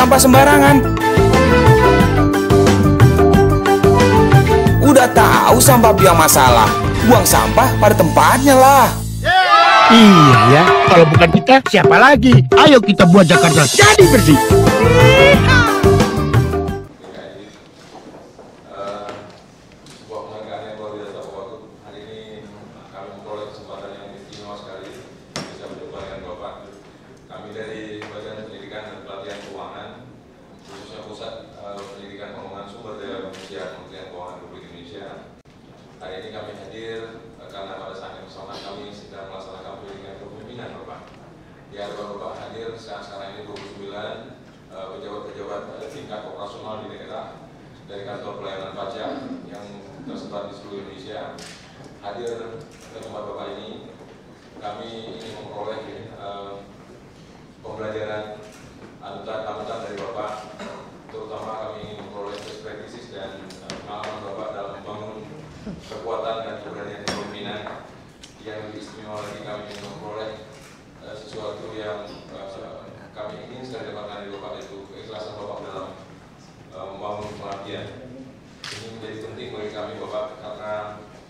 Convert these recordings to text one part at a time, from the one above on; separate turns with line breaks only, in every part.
sampah sembarangan. Udah tahu sampah biang masalah, buang sampah pada tempatnya lah.
Iya ya, kalau bukan kita siapa lagi? Ayo kita buat Jakarta jadi bersih.
Sebuah penghargaan yang luar biasa Bapak. Hari ini kami memperoleh kesempatan yang istimewa sekali bisa berjumpa dengan Bapak. Kami dari Badan Pendidikan dan Pelatihan Keuangan, khususnya Pusat Pendidikan Pengembangan Sumber Daya Manusia Kementerian Keuangan Republik Indonesia. Hari ini kami hadir karena pada saat yang bersamaan kami sedang melaksanakan pendidikan kepemimpinan Bapak. Di hadapan Bapak hadir sekarang ini 29 pejabat-pejabat tingkat operasional di daerah dari kantor pelayanan pajak yang tersebar di seluruh Indonesia. Hadir ke tempat Bapak ini, kami ingin memperoleh pembelajaran anutan dari Bapak, terutama kami ingin memperoleh best practices dan pengalaman Bapak dalam membangun kekuatan dan keberanian kepemimpinan. Yang lebih istimewa lagi, kami ingin memperoleh sesuatu yang kami ingin sekali dapatkan dari Bapak, yaitu keikhlasan Bapak dalam membangun pengabdian. Ini menjadi penting bagi kami Bapak, karena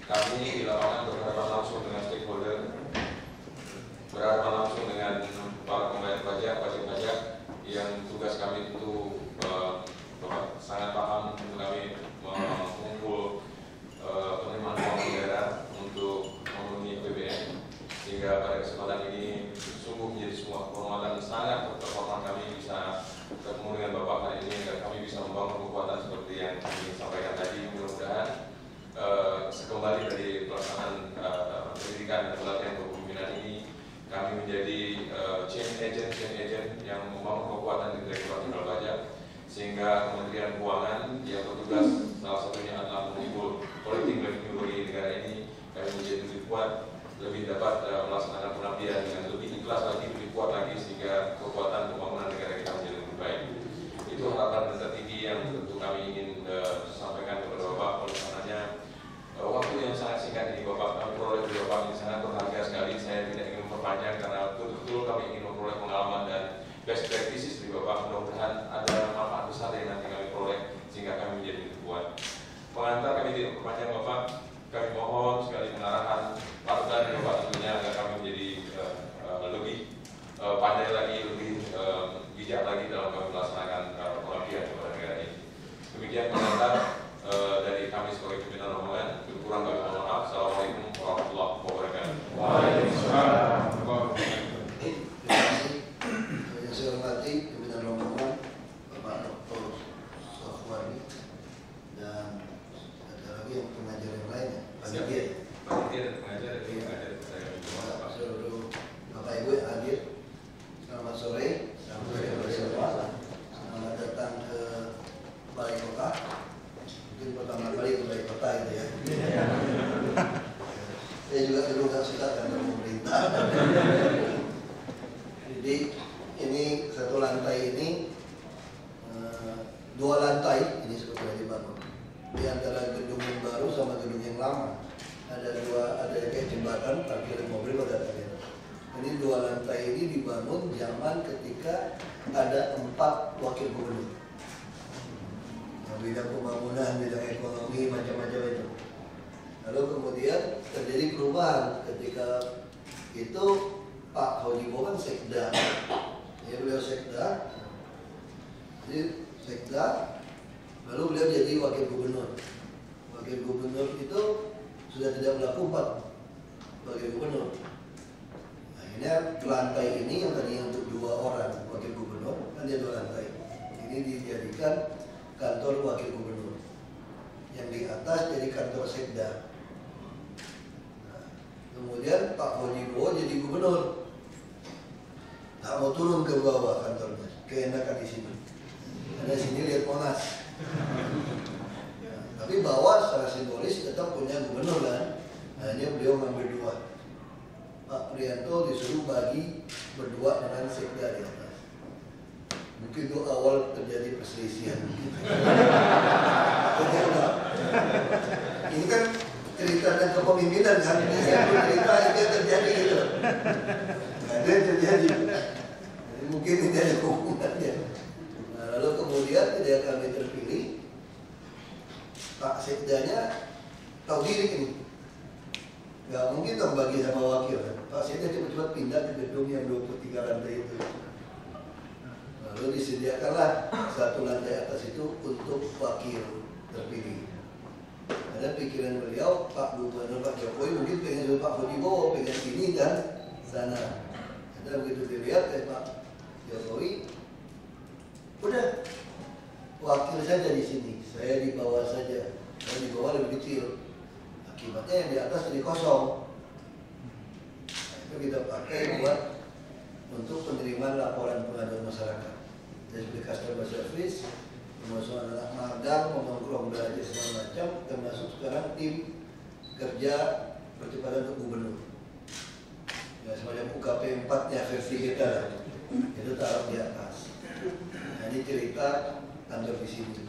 kami di lapangan berhadapan langsung dengan stakeholder, berhadapan langsung dengan para pembayar pajak, wajib pajak, yang tugas kami itu Bapak sangat paham, untuk kami mengumpul penerimaan uang negara untuk memenuhi APBN, sehingga pada kesempatan ini sungguh menjadi sebuah kehormatan sangat terhormat kami bisa bertemu dengan Bapak hari ini, agar kami bisa membangun kekuatan seperti yang kami sampaikan tadi. Mudah-mudahan sekembali dari pelaksanaan pendidikan dan pelatihan kepemimpinan ini, kami menjadi change agent yang membangun kekuatan di Direktorat Jenderal Pajak, sehingga Kementerian Keuangan yang bertugas salah satunya adalah mengumpul collecting revenue bagi negara ini, kami menjadi lebih kuat, lebih dapat melaksanakan pengabdian dengan lebih ikhlas lagi, lebih kuat lagi, sehingga kekuatan pembangunan negara kita menjadi lebih baik. Itu harapan tertinggi yang tentu kami ingin sampaikan kepada Bapak. Oleh karenanya waktu yang sangat singkat ini Bapak, kami peroleh dari Bapak ini sangat berharga sekali. Saya tidak ingin memperpanjang karena betul-betul kami ingin memperoleh pengalaman dan best practices dari Bapak. Mudah-mudahan ada manfaat besar yang nanti kami peroleh, sehingga kami menjadi lebih kuat. Pengantar kami tidak memperpanjang Bapak, kami mohon sekali pengarahan panutan dari Bapak tentunya, agar kami menjadi lebih pandai lagi, lebih bijak lagi dalam kami melaksanakan pengabdian kepada negara ini. Demikian pengantar dari kami sebagai pimpinan rombongan. Kurang kami mohon maaf. Assalamualaikum warahmatullahi wabarakatuh.
Waalaikumsalam. Yang saya hormati pimpinan rombongan Bapak Dr. Sofwani, dan ada lagi yang pengajar yang lainnya, panitia
dan pengajar saya
seluruh Bapak Ibu yang hadir. Selamat sore. Selamat datang ke Balai Kota. Mungkin pertama kali ke Balai Kota itu ya. Saya juga dulu nggak suka kantor pemerintah. Jadi ini satu lantai ini, dua lantai ini sebetulnya dibangun. Di antara gedung yang baru sama gedung yang lama ada kayak jembatan parkir mobil pada tadi. Ini dua lantai ini dibangun zaman ketika ada 4 wakil gubernur. Bidang pembangunan, bidang ekonomi, macam-macam itu. Lalu kemudian terjadi perubahan ketika itu Pak Hojibo kan sekda, ya beliau sekda, jadi sekda, lalu beliau jadi wakil gubernur. Wakil gubernur itu sudah tidak berlaku 4 wakil gubernur. Akhirnya lantai ini yang tadinya untuk 2 orang wakil gubernur, kan dia 2 lantai. Ini dijadikan kantor wakil gubernur. Yang di atas jadi kantor sekda. Nah, kemudian Pak Hojibo jadi gubernur. Tak mau turun ke bawah kantornya, keenakan di sini. Karena sini lihat Monas. Nah, tapi bawah secara simbolis tetap punya gubernur kan. Hanya beliau ngambil 2. Pak Prianto disuruh bagi berdua dengan sekda di atas. Mungkin itu awal terjadi perselisihan. Ini kan cerita dan kepemimpinan kan. Ini saya cerita itu yang terjadi gitu. Ada yang terjadi. Jadi mungkin ini ada hubungannya. Nah, ketika kami terpilih, Pak Sekdanya tahu diri ini. Gak mungkin dong bagi sama wakil. Pak Sekda cepat-cepat pindah ke gedung yang 23 lantai itu. Lalu disediakanlah satu lantai atas itu untuk wakil terpilih. Ada pikiran beliau, Pak Gubernur Pak Jokowi mungkin pengen Pak Budibowo, pengen sini dan sana. Ada begitu dilihat Pak Jokowi, udah wakil saja di sini, saya di bawah saja, saya di bawah lebih kecil. Akibatnya yang di atas jadi kosong. Nah, itu kita pakai buat untuk penerimaan laporan pengaduan masyarakat. Dari segi customer service, termasuk anak magang, nongkrong belajar segala macam, termasuk sekarang tim kerja percepatan untuk gubernur. Ya, semacam UKP 4-nya versi kita lah. Itu taruh di atas. Nah, ini cerita kantor di sini.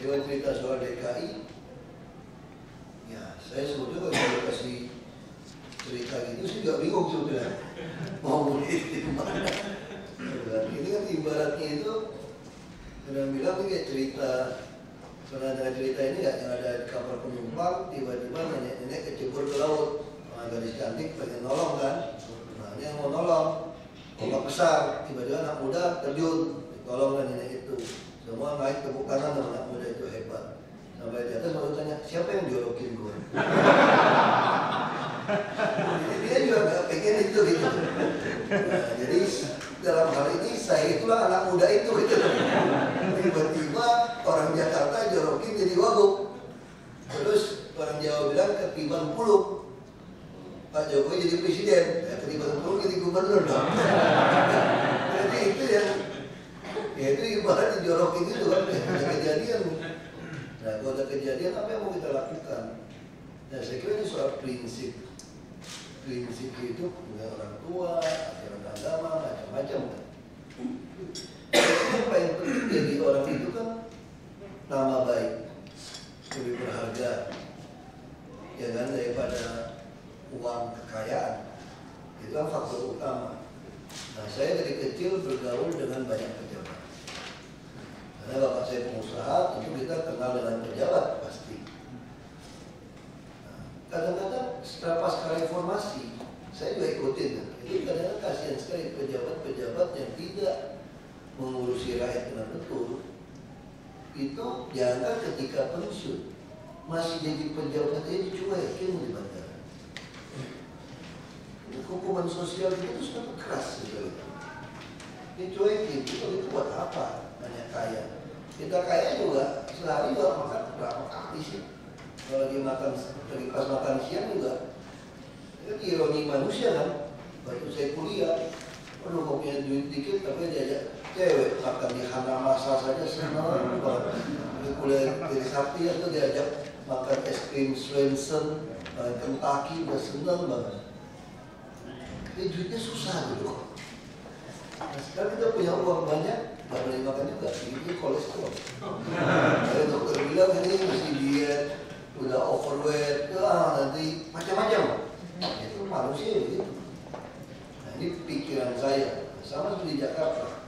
Lewat cerita soal DKI, ya saya sebetulnya kalau kasih cerita gitu sih gak bingung sebetulnya mau mulai di mana. Ini kan ibaratnya itu sudah bilang ini kayak cerita, pernah ada cerita ini nggak yang ada di kapal penumpang tiba-tiba nenek-nenek kecebur ke laut, gadis cantik pengen nolong kan, nah ini yang mau nolong ombak besar, tiba-tiba anak muda terjun, ditolong dan nenek itu, semua naik tepuk tangan sama anak muda itu hebat. Sampai di atas baru tanya, siapa yang jorokin gue? Dia juga gak pengen itu gitu. Nah, jadi dalam hal ini saya itulah anak muda itu gitu. Tiba-tiba orang Jakarta jorokin jadi wagub. Terus orang Jawa bilang ketiban puluh. Pak Jokowi jadi presiden, ya, ketiban puluh jadi gubernur dong. Jadi itu yang, ya itu ibarat dijorokin itu kan, ada kejadian. Nah, kalau ada kejadian apa yang mau kita lakukan? Nah, saya kira ini soal prinsip hidup punya orang tua, ajaran agama, macam-macam kan. Yang paling penting jadi orang itu kan nama baik, lebih berharga, ya kan, daripada uang kekayaan. Itu kan faktor utama. Nah, saya dari kecil bergaul dengan banyak pejabat. Karena bapak saya pengusaha, tentu kita kenal dengan pejabat pasti. Kadang-kadang setelah pasca reformasi, saya juga ikutin kan. Jadi kadang-kadang kasihan sekali pejabat-pejabat yang tidak mengurusi rakyat dengan betul. Itu jangan ketika pensiun masih jadi pejabat aja dicuekin di bandara. Hukuman sosial itu sangat keras sekali. Dicuekin, itu buat apa? Banyak kaya. Kita kaya juga sehari juga makan berapa kali sih? Kalau dia makan, pas makan siang juga, itu ironi manusia kan. Waktu saya kuliah, aduh kok punya duit dikit, tapi diajak cewek makan di Hana Masa saja senang banget. Di kuliah dari Sakti itu diajak makan es krim Swensen, Kentucky, udah senang banget. Tapi duitnya susah dulu. Nah, sekarang kita punya uang banyak, nggak boleh makan juga, ini kolesterol. Kalau dokter bilang ini mesti diet, udah overweight, nanti macam-macam. Itu manusia gitu. Nah, ini pikiran saya. Sama seperti di Jakarta.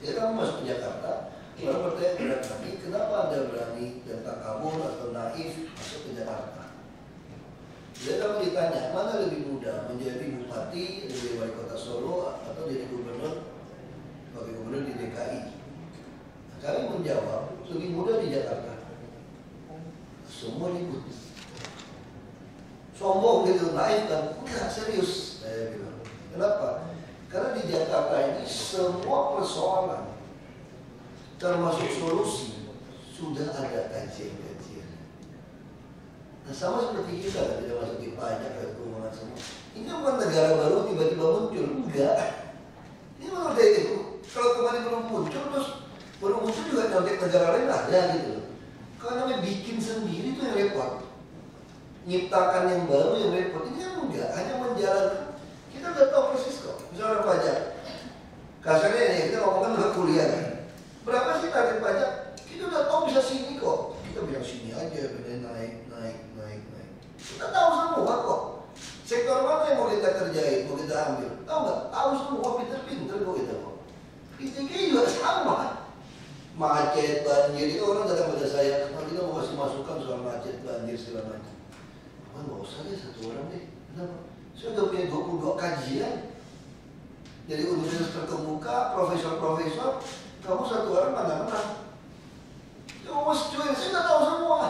Ya kamu masuk ke Jakarta, orang bertanya kepada kami, kenapa Anda berani dan tak kabur atau naif masuk ke Jakarta? Jadi kalau ditanya, mana lebih mudah menjadi bupati, jadi wali kota Solo, atau jadi gubernur, sebagai gubernur di DKI? Nah, kami menjawab, lebih mudah di Jakarta. Semua ribut, sombong gitu, naik kan? Enggak, serius saya bilang. Kenapa? Karena di Jakarta ini semua persoalan termasuk solusi sudah ada kajian-kajian. Nah, sama seperti kita tidak masuk di pajak dan keuangan semua. Ini bukan negara baru tiba-tiba muncul, enggak. Ini memang dari itu. Kalau kemarin belum muncul, terus baru muncul juga nyontek negara lain ada gitu. Kalau namanya bikin sendiri itu yang repot, nyiptakan yang baru yang repot. Ini kan enggak, hanya menjalankan. Kita udah tahu persis kok. Misalnya pajak, kasarnya ya kita ngomongkan udah kuliah kan. Berapa sih target pajak? Kita udah tahu bisa sini kok. Kita bilang sini aja, bener naik. Kita tahu semua kok. Sektor mana yang mau kita kerjain, mau kita ambil? Tahu nggak? Tahu semua, pinter-pinter kok kita kok. ITK juga sama. Aceh terkait banjir itu orang datang pada saya, kalau kita mau kasih masukan soal macet, banjir segala macam. Oh, nggak usah deh, satu orang deh. Kenapa? Saya udah punya 22 kajian dari universitas terkemuka, profesor-profesor. Kamu satu orang mana menang? Kamu mau cuy, saya udah tahu semua.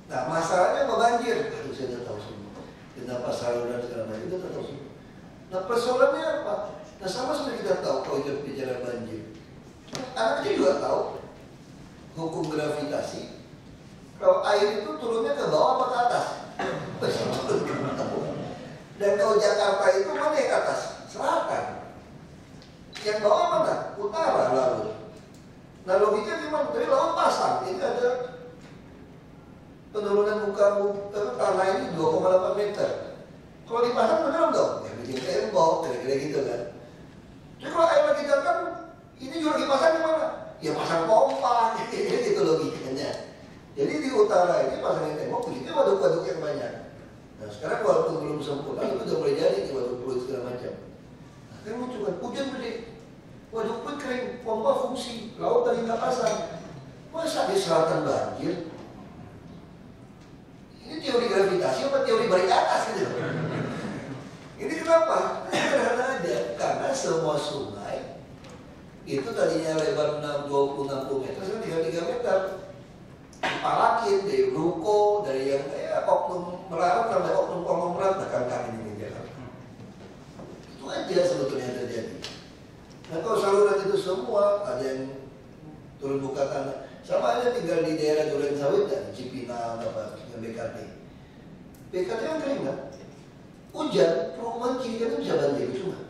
Nah, masalahnya apa banjir? Aduh, saya udah tahu semua. Kenapa saluran segala macam itu udah tahu semua. Nah, persoalannya apa? Nah, sama seperti kita tahu kalau kita bicara banjir. Anak kecil juga tahu hukum gravitasi. Kalau air itu turunnya ke bawah apa ke atas? Dan kalau Jakarta itu mana yang ke atas? Selatan. Yang bawah mana? Utara laut. Nah logikanya gimana? Dari laut pasang. Ini ada penurunan muka tanah ini 2,8 meter. Kalau dipasang beneran dong? Ya bikin tembok, kira-kira gitu kan. Jadi kalau air lagi datang, ini juga dipasang di mana? Ya pasang pompa, gitu logikanya. Jadi di utara ini pasangin tembok, begini waduk-waduk yang banyak. Nah sekarang walaupun belum sempurna, itu udah mulai jadi di waduk fluid segala macam. Nah kan lucu kan, hujan gede, waduk fluid kering, pompa fungsi, laut tadi nggak pasang. Masa di selatan banjir? Ini teori gravitasi apa teori balik atas gitu? Ini kenapa? Karena aja, karena semua sungai itu tadinya lebar 20-60 meter, sekarang tinggal 3 meter. Dipalakin dari ruko, dari yang oknum melarat sampai oknum konglomerat bahkan kami ini jalan. Itu aja sebetulnya yang terjadi. Nah kalau saluran itu semua ada yang turun buka tanah, sama aja tinggal di daerah Duren Sawit dan Cipinang apa BKT. BKT kan kering kan? Hujan, perumahan kiri kan bisa banjir cuma.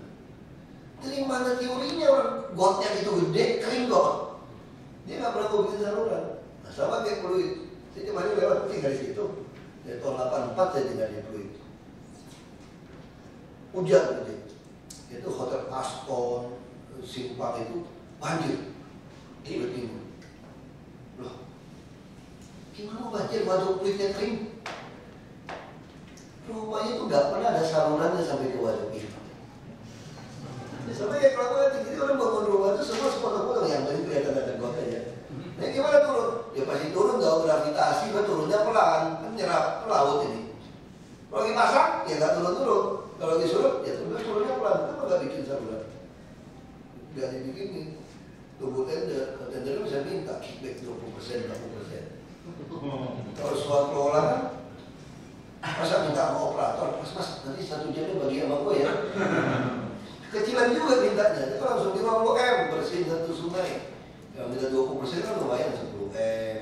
Dari mana teorinya orang gotnya itu gede, kering kok. Dia nggak pernah bikin saluran. Nah, sama kayak fluid. Saya kemarin lewat tinggal di situ. Dari tahun 84 saya tinggal di fluid. Hujan gede. Itu hotel Aston, Simpang itu banjir. Tiba-tiba. Loh, gimana banjir waduk fluidnya kering? Rumahnya itu nggak pernah ada salurannya sampai ke waduk itu. Sampai kayak kelakuan tinggi, orang bangun rumah itu semua sepotong-potong yang tadi kelihatan ada got aja. Nah gimana turun? Ya pasti turun, nggak gravitasi, kan turunnya pelan, kan nyerap ke laut ini. Kalau lagi pasang, ya nggak turun-turun. Kalau lagi surut, ya turunnya pelan. Kenapa nggak bikin saluran? Nggak dibikinin. Tunggu tender, tendernya bisa minta kickback 20%, 60%. Kalau soal kelola kan, masa minta sama operator, mas nanti 1 jamnya bagi sama gue ya. Kecilan juga mintanya, itu langsung di 50M bersihin 1 sungai. Yang minta 20% kan lumayan 10M.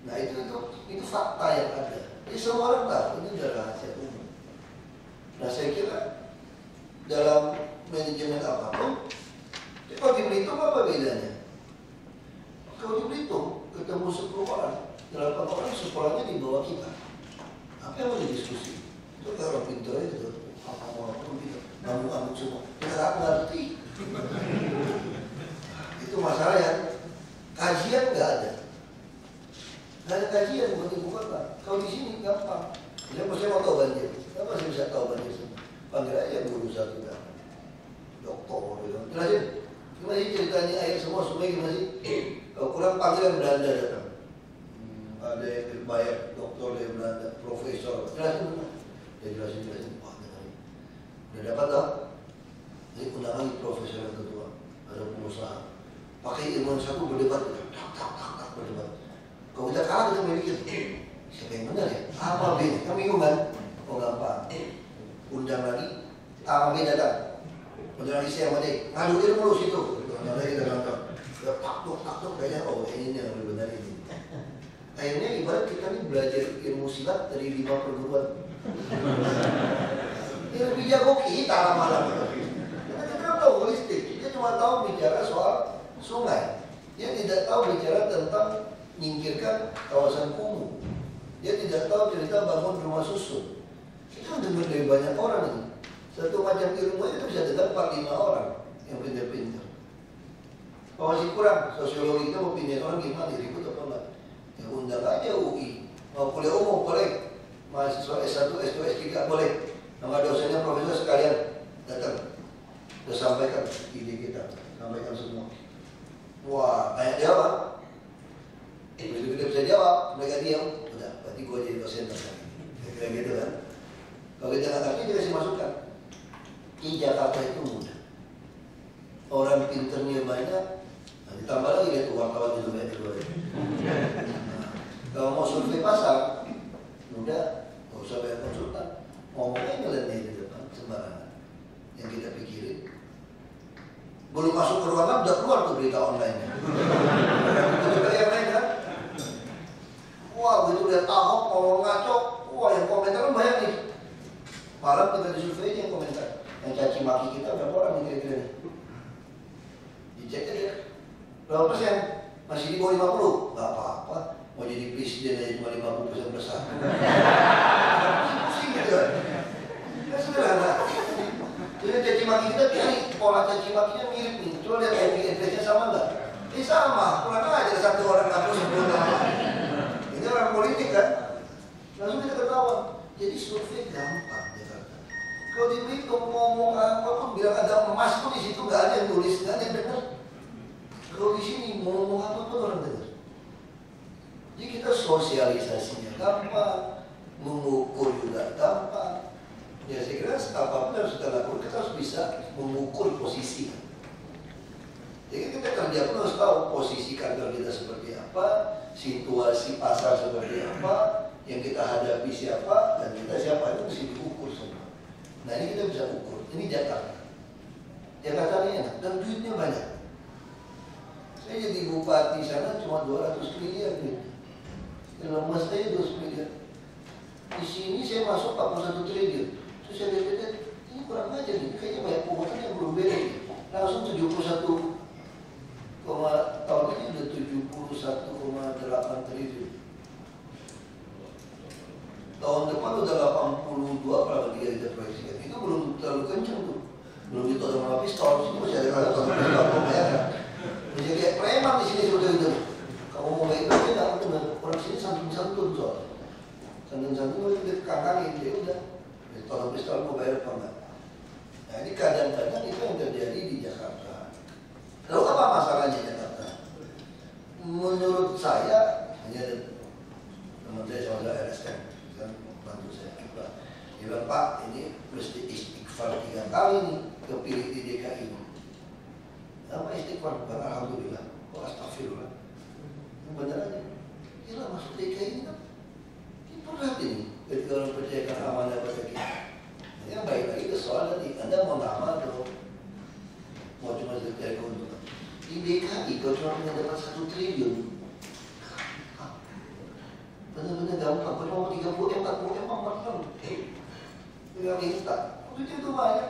Nah itu fakta yang ada. Jadi semua orang tahu, ini udah rahasia umum. Nah saya kira dalam manajemen apapun, kalau di Belitung apa bedanya? Kalau di Belitung ketemu 10 orang, 8 orang sekolahnya di bawah kita. Apa yang mau didiskusi? Itu kayak orang pintar aja gitu. Apa-apa pintar. Ngamuk-ngamuk semua. Ya nggak ngerti. Itu masalah yang kajian nggak ada. Nggak ada kajian buat ibu kota. Kalau di sini gampang. Saya mau tahu banjir. Kenapa saya bisa tahu banjir semua? Panggil aja guru satu kan. Dokter. Jelasin. Gimana sih ceritanya air semua sungai gimana sih? Kalau kurang panggil yang Belanda datang. Ada yang berbayar dokter dari Belanda, profesor. Jelasin mana? Dia jelasin. Udah dapat tak? Jadi undang lagi profesor yang kedua. Ada pengusaha. Pakai ilmu satu berdebat. Tak berdebat. Kalau kita kalah kita mikir. Siapa yang benar ya? A apa B? Kan bingung kan? Oh gampang. Undang lagi. A sama B datang. Undang lagi C sama D. Ngadu ilmu lu situ. Undang lagi kita nonton. Tak kayaknya ini yang lebih benar ini. Akhirnya ibarat kita nih belajar ilmu silat dari 5 perguruan. Dia lebih jago kita lama-lama. Karena kita kan tahu holistik. Dia cuma tahu bicara soal sungai. Dia tidak tahu bicara tentang menyingkirkan kawasan kumuh. Dia tidak tahu cerita bangun rumah susun. Itu dengar dari banyak orang ini. Satu macam ilmu itu bisa dengar 4-5 orang yang pintar-pintar. Kalau masih kurang, sosiologi kita mau pindahin orang gimana, ribut apa enggak? Ya undang aja UI. Mau kuliah umum boleh. Mahasiswa S1, S2, S3 boleh. Nama dosennya profesor sekalian datang. Sudah sampaikan ide kita, sampaikan semua. Wah, banyak jawab. Begitu kita bisa jawab, mereka diam. Udah, berarti gue jadi dosen kira-kira gitu kan. Kalau kita nggak ngerti, dia kasih masukan. Di Jakarta itu mudah. Orang pinternya banyak. Nah, ditambah lagi lihat wartawan itu banyak juga. Nah, kalau mau survei pasar, mudah. Nggak usah bayar konsultan. Ngomongnya ngeleneh di depan, sembarangan. Yang kita pikirin. Belum masuk ke ruangan, udah keluar tuh berita online-nya. Begitu yang lain kan? Wah, begitu lihat Ahok ngomong ngaco, wah yang komentar kan banyak nih. Malam kita di survei yang komentar. Yang caci maki kita berapa orang nih kira-kira nih? Dicek aja. Berapa persen? Masih di bawah 50? Gak apa-apa. Mau jadi presiden aja cuma 50% besar. Pusing gitu kan? Kan sederhana. Jadi caci maki kita cari pola caci makinya mirip nih. Coba lihat IP-nya sama nggak? Ini sama. Kurang aja satu orang ngaku 10 nama. Ini orang politik kan? Langsung kita ketawa. Jadi survei gampang Jakarta. Kalau di Belitung ngomong apa pun bilang ada emas pun di situ nggak ada yang tulis, nggak ada yang dengar. Kalau di sini mau ngomong apa pun orang dengar. Jadi kita sosialisasinya gampang, mengukur juga gampang. Ya saya kira apapun harus kita lakukan, kita harus bisa mengukur posisi. Jadi kita kerja pun harus tahu posisi kantor kita seperti apa, situasi pasar seperti apa, yang kita hadapi siapa, dan kita siapa itu mesti diukur semua. Nah ini kita bisa ukur. Ini Jakarta. Jakarta ini enak dan duitnya banyak. Saya jadi bupati sana cuma 200 miliar duit. Lemas aja 200 miliar. Di sini saya masuk 41 triliun. Terus saya lihat ini kurang aja nih. Kayaknya banyak pungutan yang belum beres. Langsung 71, tahun ini udah 71,8 triliun. Tahun depan udah 82 berapa dia proyeksikan. Itu belum terlalu kenceng tuh. Belum ditodong sama pistol. Sini masih ada kata todong pistol pembayaran. Masih kayak preman di sini sebetulnya itu. Kamu mau baik aja nggak benar. Orang sini santun-santun soal. Santun-santun itu dikangkangin dia udah. Todong pistol mau bayar apa enggak? Nah ini kadang-kadang itu yang terjadi di Jakarta. Lalu apa masalahnya Jakarta? Menurut saya hanya teman saya saudara RSM kan bantu saya juga. Dia bilang Pak ini mesti istighfar 3 kali nih kepilih di DKI ini. Apa istighfar? Bukan alhamdulillah. Oh astagfirullah. Benar aja. Gila masuk DKI ini kan. Ini berat ini. Ketika orang percayakan amanah pada kita. Yang baik lagi ke soal tadi. Anda mau nama atau mau cuma jadi keuntungan? Di DKI kalau cuma dapat 1 triliun. Benar-benar gampang. Kalau mau 30 M, 40 M, 40 tinggal minta. Itu banyak.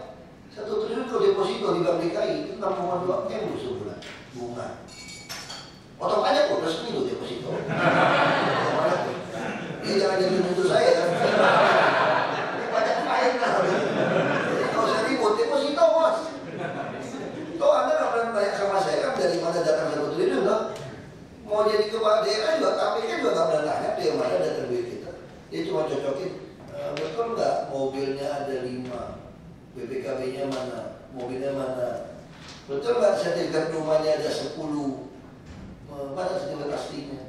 1 triliun kalau deposito di Bank DKI itu 6,2 M sebulan bunga. Potong aja kok resmi loh deposito. Dia jangan jadi nuntut saya kan. Banyak main lah. Jadi kalau saya ribut deposito bos. Toh Anda nggak pernah tanya sama saya kan dari mana datang 1 triliun loh. Mau jadi kepala daerah juga, KPK juga nggak pernah tanya dari mana datang duit kita. Dia cuma cocokin, betul nggak mobilnya ada 5, BPKB-nya mana, mobilnya mana. Betul nggak sertifikat rumahnya ada 10, mana sertifikat aslinya.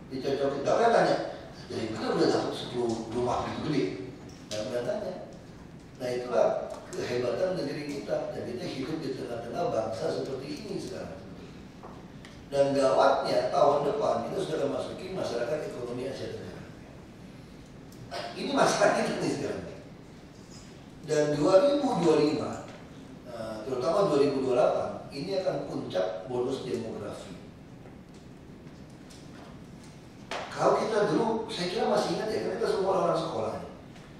Dicocokin, nggak pernah tanya. Jadi kita udah dapat 10 rumah itu gede, nggak pernah tanya. Nah itulah kehebatan negeri kita, dan kita hidup di tengah-tengah bangsa seperti ini sekarang. Dan gawatnya tahun depan kita sudah memasuki masyarakat ekonomi Asia Tenggara. Ini masalah kita nih sekarang. Dan 2025, terutama 2028, ini akan puncak bonus demografi. Kalau kita dulu, saya kira masih ingat ya, karena kita semua orang sekolah.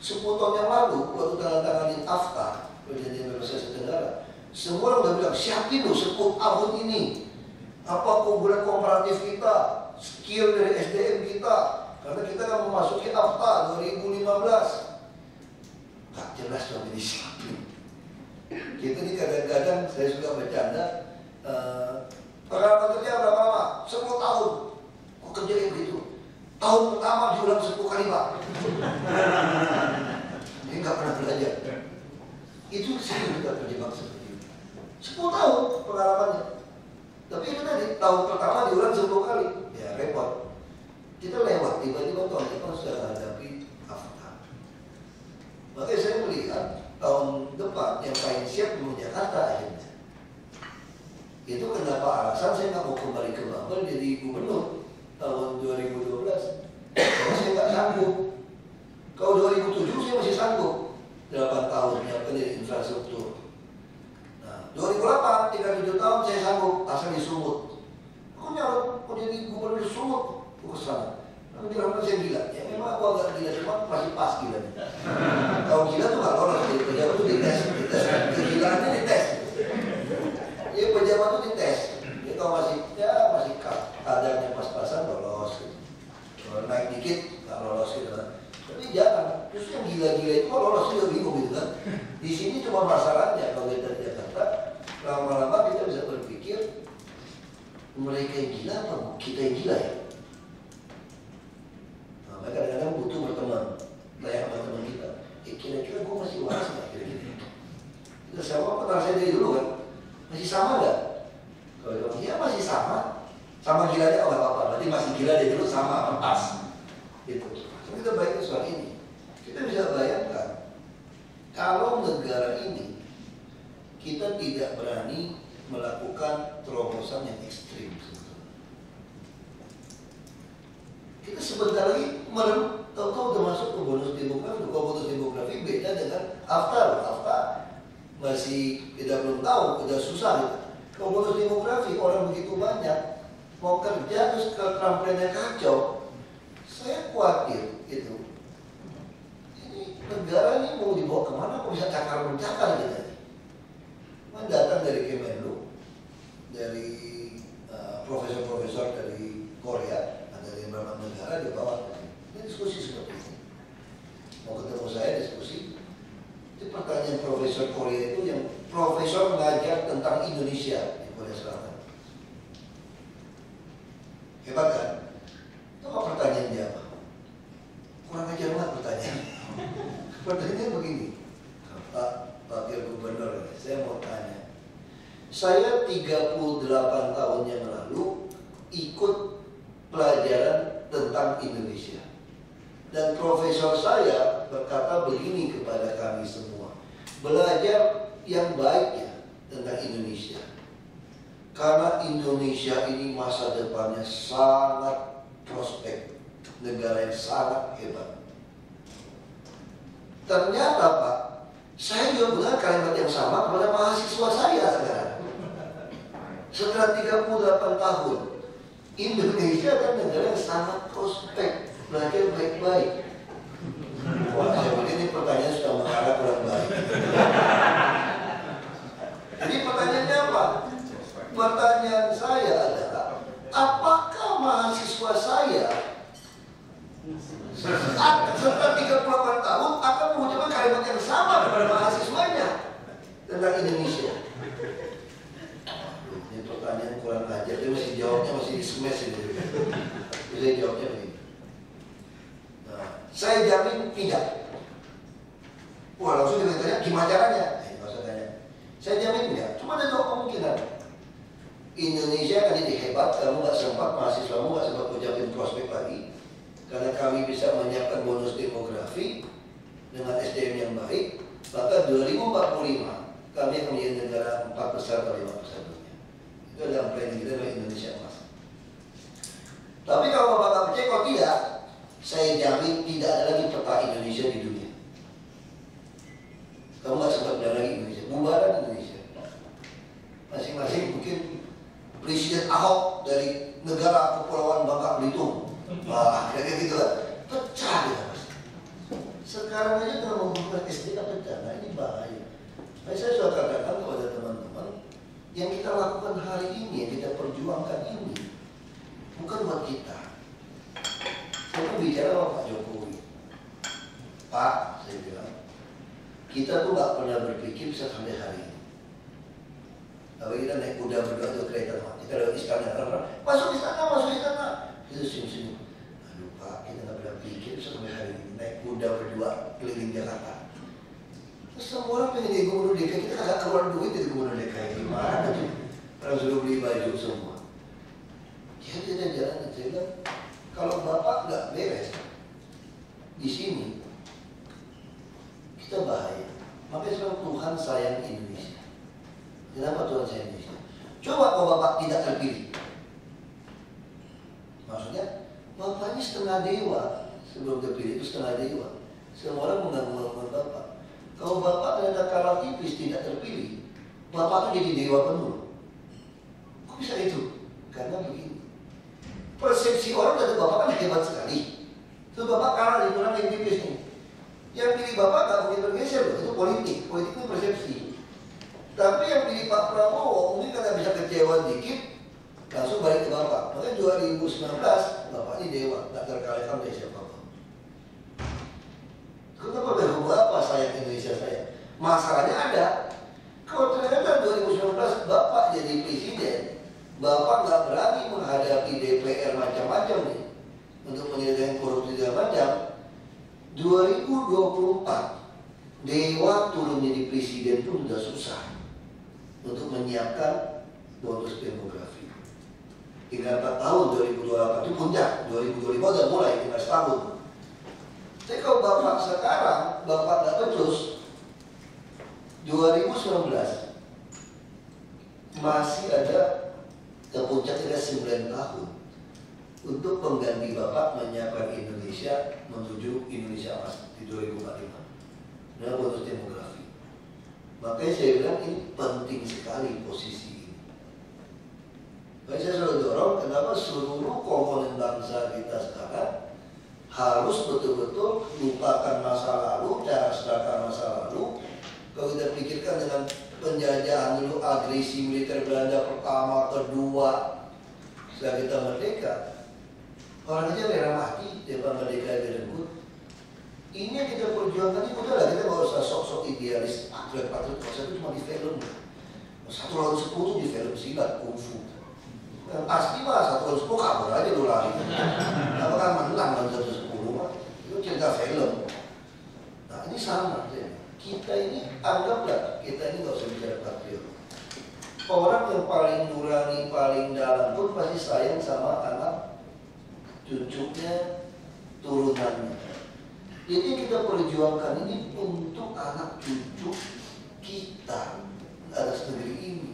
10 tahun yang lalu, waktu tanda-tanganin AFTA, Perjanjian Bebas Asia Tenggara, semua orang udah bilang, siapin loh 10 tahun ini. Apa keunggulan komparatif kita, skill dari SDM kita, karena kita akan memasuki AFTA 2015. Gak jelas dong ini siapin. Kita ini kadang-kadang, saya suka bercanda, pengalaman kerja berapa lama? 10 tahun. Kok kerja kayak begitu? Tahun pertama diulang 10 kali Pak. Ini gak pernah belajar. Itu saya juga terjebak seperti itu. 10 tahun pengalamannya. Tapi itu tadi, tahun pertama diulang 10 kali, ya repot. Kita lewat, tiba-tiba tahun depan sudah hadapi Avatar. Makanya saya melihat tahun depan yang paling siap menuju Jakarta akhirnya. Itu kenapa alasan saya nggak mau kembali ke Bambel jadi gubernur tahun 2012. Karena saya nggak sanggup. Kalau 2007 saya masih sanggup 8 tahun menyiapkan dari infrastruktur. Nah, 2008 3-7 tahun saya sanggup asal di Sumut. Aku nyalon mau jadi gubernur di Sumut, aku kesana. Aku bilang saya gila. Ya memang aku agak gila, cuma masih pas gila. Kalau gila tuh nggak lolos jadi pejabat tuh dites. Kegilaannya dites. Ya pejabat tuh dites. Jadi kalau masih kadarnya pas-pasan lolos. Kalau naik dikit nggak lolos gitu kan. Tapi jangan. Justru yang gila-gila itu kalau lolos juga bingung gitu kan. Di sini cuma masalahnya kalau kita di Jakarta lama-lama kita bisa berpikir mereka yang gila apa kita yang gila ya. Nah, mereka kadang-kadang butuh berteman, kayak sama teman kita. Kira-kira gue masih waras nggak kira-kira? Itu sama kenal saya dari dulu kan. Masih sama nggak? Kalau bilang iya masih sama. Sama gilanya oh apa-apa. Berarti masih gila dari dulu sama pas. Gitu. Tapi kita bayangkan soal ini. Kita bisa bayangkan kalau negara ini kita tidak berani melakukan terobosan yang ekstrim. Kita sebentar lagi tahu-tahu udah masuk ke bonus demografi. Kalau bonus demografi beda dengan Aftar masih kita belum tahu, udah susah gitu. Kalau bonus demografi orang begitu banyak mau kerja terus keterampilannya kacau, saya khawatir gitu. Ini negara ini mau dibawa kemana? Kok bisa cakar mencakar gitu? Datang dari Kemenlu, dari profesor-profesor dari Korea, dari beberapa negara dibawa. Ini diskusi seperti ini. Mau ketemu saya diskusi. Itu pertanyaan profesor Korea itu yang profesor mengajar tentang Indonesia di Korea Selatan. Hebat kan? Itu apa pertanyaan dia apa? Kurang ajar banget pertanyaan. Pertanyaannya begini, Pak Wakil Gubernur, saya mau tanya. Saya 38 tahun yang lalu ikut pelajaran tentang Indonesia. Dan profesor saya berkata begini kepada kami semua. Belajar yang baik ya tentang Indonesia. Karena Indonesia ini masa depannya sangat prospek. Negara yang sangat hebat. Ternyata Pak, saya juga benar kalimat yang sama kepada mahasiswa saya sekarang. Setelah 38 tahun, Indonesia kan negara yang sangat prospek, belajar baik-baik. Wah, saya pikir ini pertanyaan sudah mengarah kurang baik. Jadi pertanyaannya apa? Pertanyaan saya adalah, apakah mahasiswa saya setelah 38 tahun akan mengucapkan kalimat yang sama kepada mahasiswanya tentang Indonesia? Ini pertanyaan kurang ajar, dia masih jawabnya masih smash ini. Bisa jawabnya begini. Nah, saya jamin tidak. Wah langsung dia tanya gimana caranya? Ini nggak usah tanya. Saya jamin tidak. Cuma ada dua kemungkinan. Indonesia akan jadi hebat, kamu nggak sempat, mahasiswamu nggak sempat ucapin prospek lagi. Karena kami bisa menyiapkan bonus demografi dengan SDM yang baik, maka 2045 kami akan menjadi negara 4 besar atau 5 besar dunia. Itu adalah planning kita dari Indonesia Mas. Tapi kalau Bapak percaya, kalau tidak, saya jamin tidak ada lagi peta Indonesia di dunia. Kamu nggak sempat ada lagi Indonesia, bubaran Indonesia. Masing-masing mungkin Presiden Ahok dari negara Kepulauan Bangka Belitung. Wah, kayak gitu lah. Pecah ya Mas. Sekarang aja kalau membuat SDK pecah, nah ini bahaya. Nah, saya sudah katakan kepada teman-teman, yang kita lakukan hari ini, yang kita perjuangkan ini, bukan buat kita. Saya bicara sama Pak Jokowi. Pak, saya bilang, kita tuh nggak pernah berpikir bisa sampai hari ini. Tapi kita naik kuda berdua tuh kereta, kita lewat istana, masuk istana. Itu senyum-senyum. Aduh Pak, kita nggak pernah pikir bisa sampai hari ini naik kuda berdua keliling Jakarta. Terus semua orang pengen jadi gubernur DKI, kita kagak keluar duit jadi gubernur DKI. Gimana tuh? Sekarang sudah beli baju semua. Dia tidak jalan. Saya bilang, kalau bapak nggak beres di sini, kita bahaya. Makanya sekarang Tuhan sayang Indonesia. Kenapa Tuhan sayang Indonesia? Coba kalau bapak tidak terpilih. Maksudnya, bapak ini setengah dewa. Sebelum terpilih itu setengah dewa. Semua orang mengganggu bapak. Kalau bapak ternyata kalah tipis tidak terpilih, bapak itu jadi dewa penuh. Kok bisa itu? Karena begini. Persepsi orang dari bapak kan hebat sekali. Itu bapak kalah di kurang yang tipis nih. Yang pilih bapak gak mungkin bergeser loh. Itu politik. Politik itu persepsi. Tapi yang pilih Pak Prabowo mungkin karena bisa kecewa dikit, langsung balik ke bapak. Makanya 2019 bapak ini dewa, gak terkalahkan oleh siapapun. Kenapa berhubung apa sayang Indonesia saya? Masalahnya ada. Kalau ternyata 2019 bapak jadi presiden, bapak nggak berani menghadapi DPR macam-macam nih untuk menyelesaikan korupsi segala macam. 2024 dewa turun jadi presiden pun sudah susah untuk menyiapkan bonus demografi. Tinggal 4 tahun 2028 itu puncak, 2025 udah mulai tinggal setahun. Tapi kalau bapak sekarang, bapak nggak becus, 2019 masih ada ke puncaknya 9 tahun untuk pengganti bapak menyiapkan Indonesia menuju Indonesia emas di 2045 dengan bonus demografi. Makanya saya bilang ini penting sekali posisi ini. Makanya saya selalu dorong kenapa seluruh komponen bangsa kita sekarang harus betul-betul lupakan masa lalu, cara sedangkan masa lalu. Kalau kita pikirkan dengan penjajahan dulu, agresi militer Belanda pertama, kedua, setelah kita merdeka, orang aja rela mati depan merdeka direbut. Ini yang kita perjuangkan, ini udahlah, kita nggak usah sok-sok idealis. Patriot itu cuma di film. 1 lawan 10 di film silat, kungfu. Yang pasti mah 1 lawan 10 kabur aja lu lari. Apakah menang lawan 110 mah? Itu cerita film. Nah ini sama. Kita ini anggaplah, kita ini nggak usah bicara patriot. Orang yang paling nurani, paling dalam pun pasti sayang sama anak cucunya, turunannya. Jadi kita perjuangkan ini untuk anak cucu kita atas negeri ini.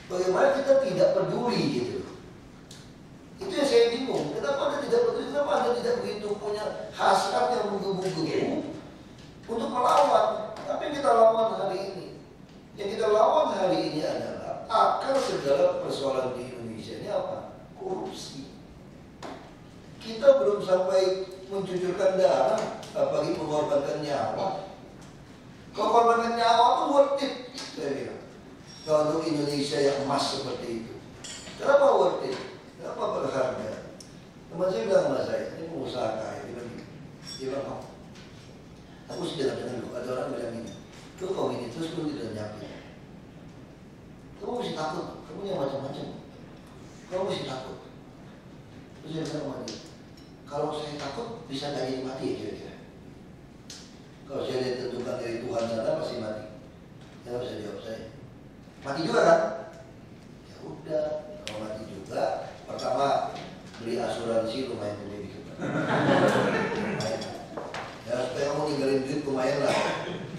Bagaimana kita tidak peduli gitu. Itu yang saya bingung. Kenapa Anda tidak peduli? Kenapa Anda tidak begitu punya hasrat yang menggebu-gebu untuk melawan? Tapi yang kita lawan hari ini, yang kita lawan hari ini adalah akar segala persoalan di Indonesia ini apa? Korupsi. Kita belum sampai mencucurkan darah, apalagi mengorbankan nyawa. Kalau korbankan nyawa itu worth it, saya bilang. Kalau untuk Indonesia yang emas seperti itu, kenapa worth it? Kenapa berharga? Teman saya bilang sama saya, ini pengusaha kaya, dia bilang, aku sudah dengar dulu, ada orang bilang ini, lu kau ini terus lu tidak nyampe. Kamu mesti takut, kamu yang macam-macam. Kamu mesti takut. Terus saya bilang sama dia, kalau saya takut bisa gak jadi mati ya kira-kira. Kalau saya ditentukan dari Tuhan sana pasti mati. Dia bisa jawab saya. Mati juga kan? Ya udah, kalau mati juga, pertama beli asuransi lumayan gede dikit. Ya supaya kamu ninggalin duit lumayan lah.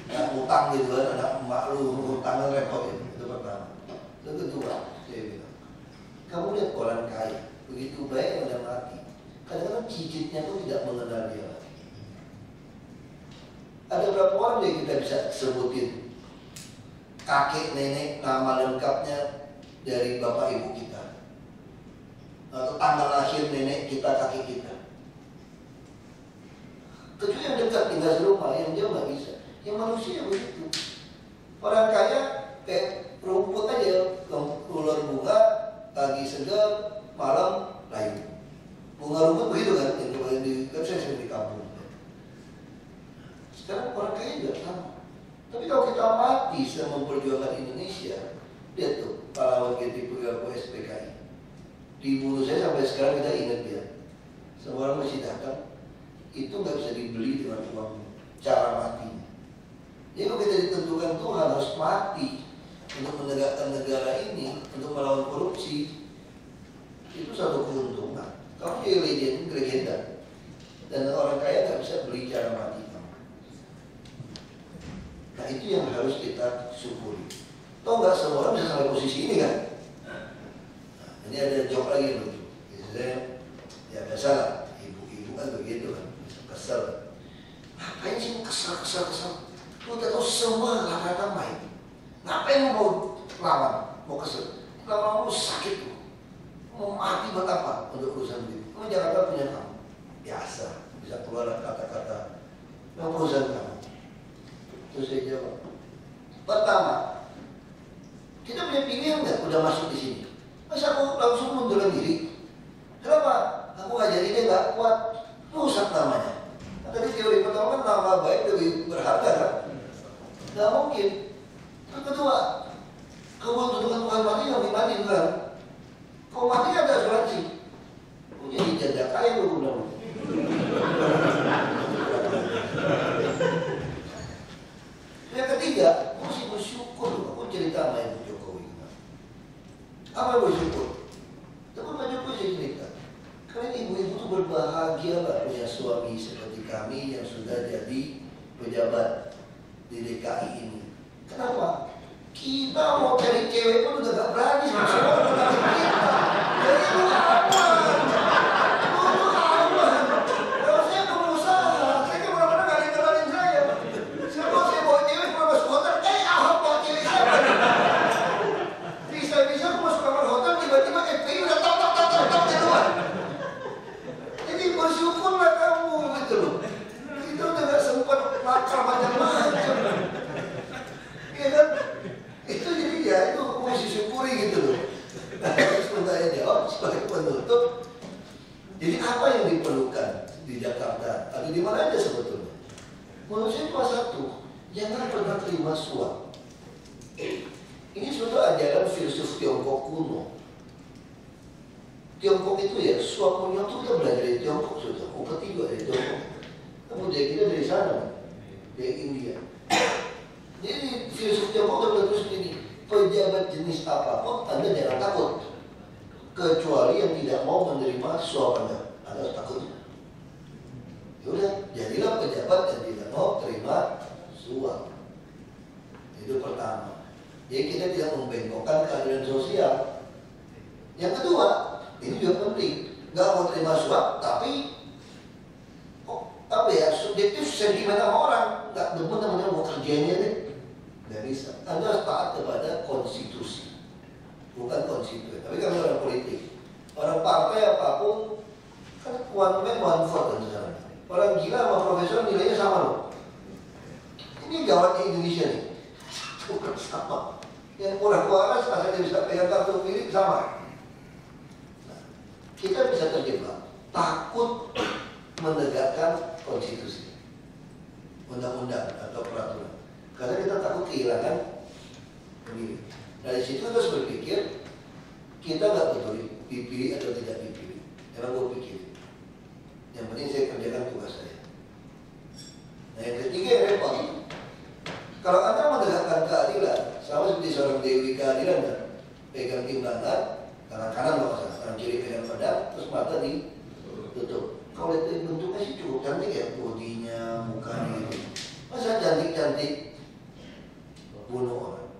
Nggak utang gitu kan, anak emak lu utang repot ya. Itu pertama. Itu kedua, saya bilang, kamu lihat orang kaya, begitu baik udah mati. Kadang-kadang cicitnya tuh tidak mengenal dia lagi. Ada berapa orang yang kita bisa sebutin kakek nenek nama lengkapnya dari bapak ibu kita, atau tanggal lahir nenek kita, kakek kita. Kecuali yang dekat tinggal serumah, yang jauh nggak bisa. Yang manusia begitu. Orang kaya kayak rumput aja, ular bunga, pagi segar, malam layu. Bunga rumput begitu kan, yang di kan saya di kampung. Sekarang orang kaya juga sama. Tapi kalau kita mati sedang memperjuangkan Indonesia, lihat tuh pahlawan GTPGAKU SPKI. Dibunuh saya sampai sekarang kita ingat dia. Semua orang masih datang. Itu nggak bisa dibeli dengan uang cara matinya. Jadi kalau kita ditentukan Tuhan harus mati untuk menegakkan negara ini, untuk melawan korupsi, itu satu keuntungan. Kamu jadi legenda, dan orang kaya nggak bisa beli cara mati kamu. Nah itu yang harus kita syukuri. Toh nggak semua orang bisa sampai posisi ini kan? Nah, ini ada joke lagi yang lucu. Biasanya ya biasa lah, ibu-ibu kan begitu kan, kesel. Ngapain sih kesel? Lu udah tahu semua rata-rata main. Ngapain lu mau lawan, mau kesel? Lama-lama lu sakit lu. Mau mati buat apa? Untuk urusan duit. Lu Jakarta punya kamu. Biasa, bisa keluar kata-kata yang urusan kamu. Terus saya jawab. Pertama, kita punya pilihan nggak udah masuk di sini? Masa aku langsung mundurin diri? Kenapa? Aku ngajarin dia nggak kuat, rusak namanya. Nah, tadi teori pertama kan nama baik lebih berharga kan? Nggak mungkin. Yang kedua, kebutuhan Tuhan mati yang dimati kan? Kalau mati ada asuransi. Jadi janda kaya lu benar. Yang ketiga, aku mesti bersyukur. Aku cerita sama Ibu Jokowi. Apa bersyukur? Tapi Pak Jokowi saya cerita. Karena ibu-ibu itu berbahagia lah punya suami seperti kami yang sudah jadi pejabat di DKI ini. Kenapa? Kita mau cari cewek pun udah gak berani. Semua udah gak kita. Jadi lu aman. Lu aman. Kalau saya pengusaha, saya kan benar-benar gak dikenalin saya. Kalau saya bawa cewek ke kamar hotel, Ahok bawa cewek saya. Bisa-bisa aku masuk kamar hotel, tiba-tiba FPI udah tak di luar. Jadi bersyukurlah kamu gitu loh. Kita udah gak sempat makar macam-macam. Iya kan? Itu jadi ya itu aku mesti syukuri gitu loh. Nah, terus saya jawab sebagai penutup. Jadi apa yang diperlukan di Jakarta atau di mana aja sebetulnya? Menurut saya cuma satu, jangan pernah terima suap. Ini suatu ajaran filsuf Tiongkok kuno. Tiongkok itu ya suap menyuap itu kita belajar dari Tiongkok sudah. Ketiga dari Tiongkok. Kemudian kita dari sana, dari India. Jadi filsuf Tiongkok udah terus ini, pejabat jenis apapun Anda jangan takut, kecuali yang tidak mau menerima suap Anda harus takutnya. Yaudah, jadilah pejabat yang tidak mau terima suap. Itu pertama. Jadi kita tidak membengkokkan keadilan sosial. Yang kedua, ini juga penting, nggak mau terima suap, tapi apa ya subjektif sentimen sama orang, nggak demen mau kerjanya deh. Nggak bisa. Anda harus taat kepada konstitusi, bukan konstituen. Tapi kami orang politik, orang partai apapun, kan one man one vote kan sekarang. Orang gila sama profesor nilainya sama loh. Ini gawatnya Indonesia nih, bukan sama. Yang murah waras asal dia bisa pegang kartu milik sama. Nah, kita bisa terjebak takut menegakkan konstitusi, undang-undang atau peraturan. Karena kita takut kehilangan pemilih. Dari situ kita harus berpikir, kita nggak peduli dipilih atau tidak dipilih. Emang gue pikir, yang penting saya kerjakan tugas saya. Nah yang ketiga yang repot, kalau Anda menegakkan keadilan, sama seperti seorang dewi keadilan kan, pegang timbangan, tangan kanan maksudnya, tangan kiri pegang pedang, terus mata ditutup. Kalau lihat bentuknya sih cukup cantik ya, bodinya, mukanya gitu. Masa cantik-cantik bunuh orang.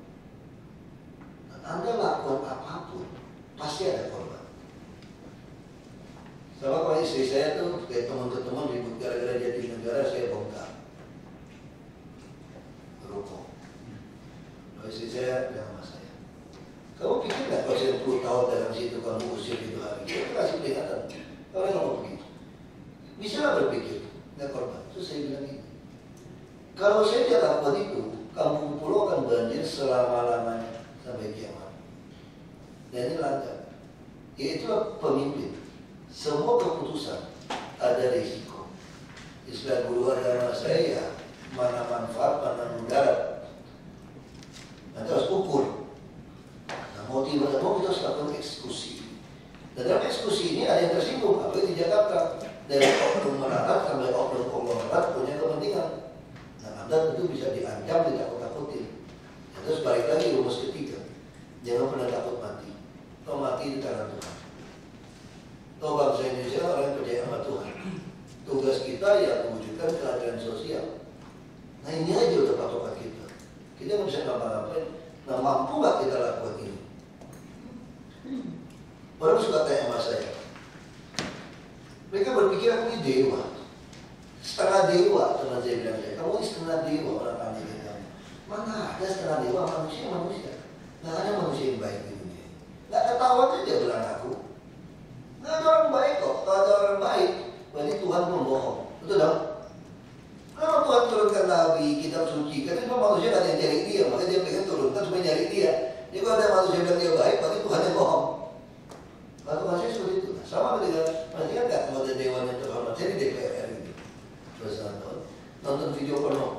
Nah, Anda lakukan apapun, pasti ada korban. Sama kalau istri saya tuh kayak teman-teman ribut gara-gara jadi negara, saya bongkar. Berhukum. Kalau istri saya bilang sama saya, kamu pikir nggak kalau saya 10 tahun dalam situ kamu usir itu hari? Kita kasih peringatan. Kalau nggak mau begitu, bisa lah berpikir, nggak korban. Terus saya bilang ini, kalau saya tidak lakukan itu, kampung pulau akan banjir selama-lamanya sampai kiamat. Dan ini lancar. Yaitulah pemimpin. Semua keputusan ada risiko. Istilah guru agama saya ya, mana manfaat, mana mudarat. Nanti harus ukur. Nah, mau tidak mau kita harus lakukan eksekusi. Dan dalam eksekusi ini ada yang tersinggung, apalagi di Jakarta. Dari oknum merarat sampai oknum konglomerat punya kepentingan. Nah, Anda tentu bisa diancam, ditakut-takutin. Terus balik lagi rumus ketiga. bangsa Indonesia orang yang percaya sama Tuhan. Tugas kita ya mewujudkan keadilan sosial. Nah ini aja udah patokan kita. Kita nggak bisa ngapa-ngapain. Nah mampu nggak kita lakukan ini? Orang suka tanya sama saya. Mereka berpikir aku ini dewa. Setengah dewa, teman saya bilang saya. Kamu ini setengah dewa, orang tanya kita. Mana ada setengah dewa, manusia. Nggak ada manusia yang baik di dunia. Nggak ketahuan aja bilang aku. Nggak ada orang baik kok. Kalau ada orang baik, berarti Tuhan membohong. Betul dong? Kalau Tuhan turunkan Nabi, kitab suci, karena memang manusia nggak ada yang nyari dia, makanya dia pengen turunkan supaya nyari dia. Jadi kalau ada manusia yang bilang dia baik, berarti Tuhan yang bohong. Kalau manusia seperti itu, sama dengan manusia kan nggak ada dewan yang terhormat. Saya di DPR gitu, terus nonton video porno.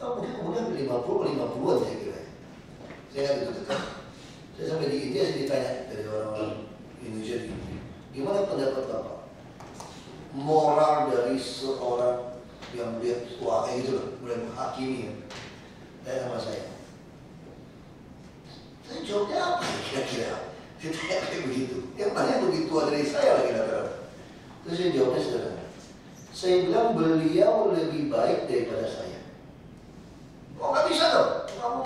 Oh, mungkin kemudian 50-50an saya kira. Saya nggak begitu dekat. Saya sampai di India saya ditanya dari orang-orang Indonesia di India, gimana pendapat Bapak? Moral dari seorang yang melihat wah kayak gitu loh, mulai menghakimi ya. Tanya sama saya. Saya jawabnya apa kira-kira? Saya tanya kayak begitu. Yang tanya lebih tua dari saya lagi rata-rata. Terus saya jawabnya sederhana. Saya bilang beliau lebih baik daripada saya. Oh nggak bisa dong, kamu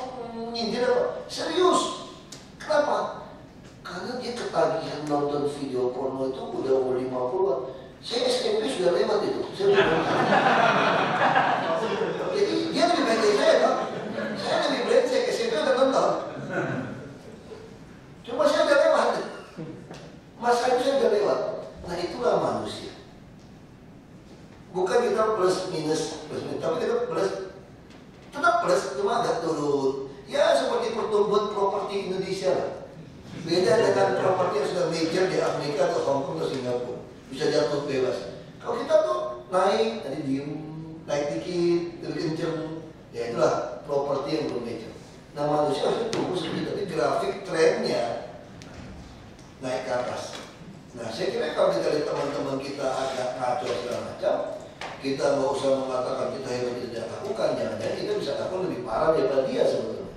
nyindir apa? Serius? Kenapa? Karena dia ketagihan nonton video porno itu udah umur 50-an. Saya SMP sudah lewat itu. Jadi dia lebih baik dari saya dong. Saya lebih baik, saya SMP udah nonton. Cuma saya udah lewat. Masa itu saya udah lewat. Nah itulah manusia. Bukan kita plus minus, tapi kita plus. Tetap plus, cuma agak turun. Ya seperti pertumbuhan properti Indonesia lah. Beda dengan properti yang sudah major di Amerika atau Hong Kong atau Singapura. Bisa jatuh bebas. Kalau kita tuh naik, tadi diem, naik dikit, lebih kenceng. Ya itulah properti yang belum major. Nah manusia harusnya tumbuh seperti tadi grafik trennya naik ke atas. Nah saya kira kalau kita lihat teman-teman kita agak ngaco segala macam, kita nggak usah mengatakan kita hebat tidak lakukan, jangan-jangan kita bisa lakukan lebih parah daripada dia sebetulnya.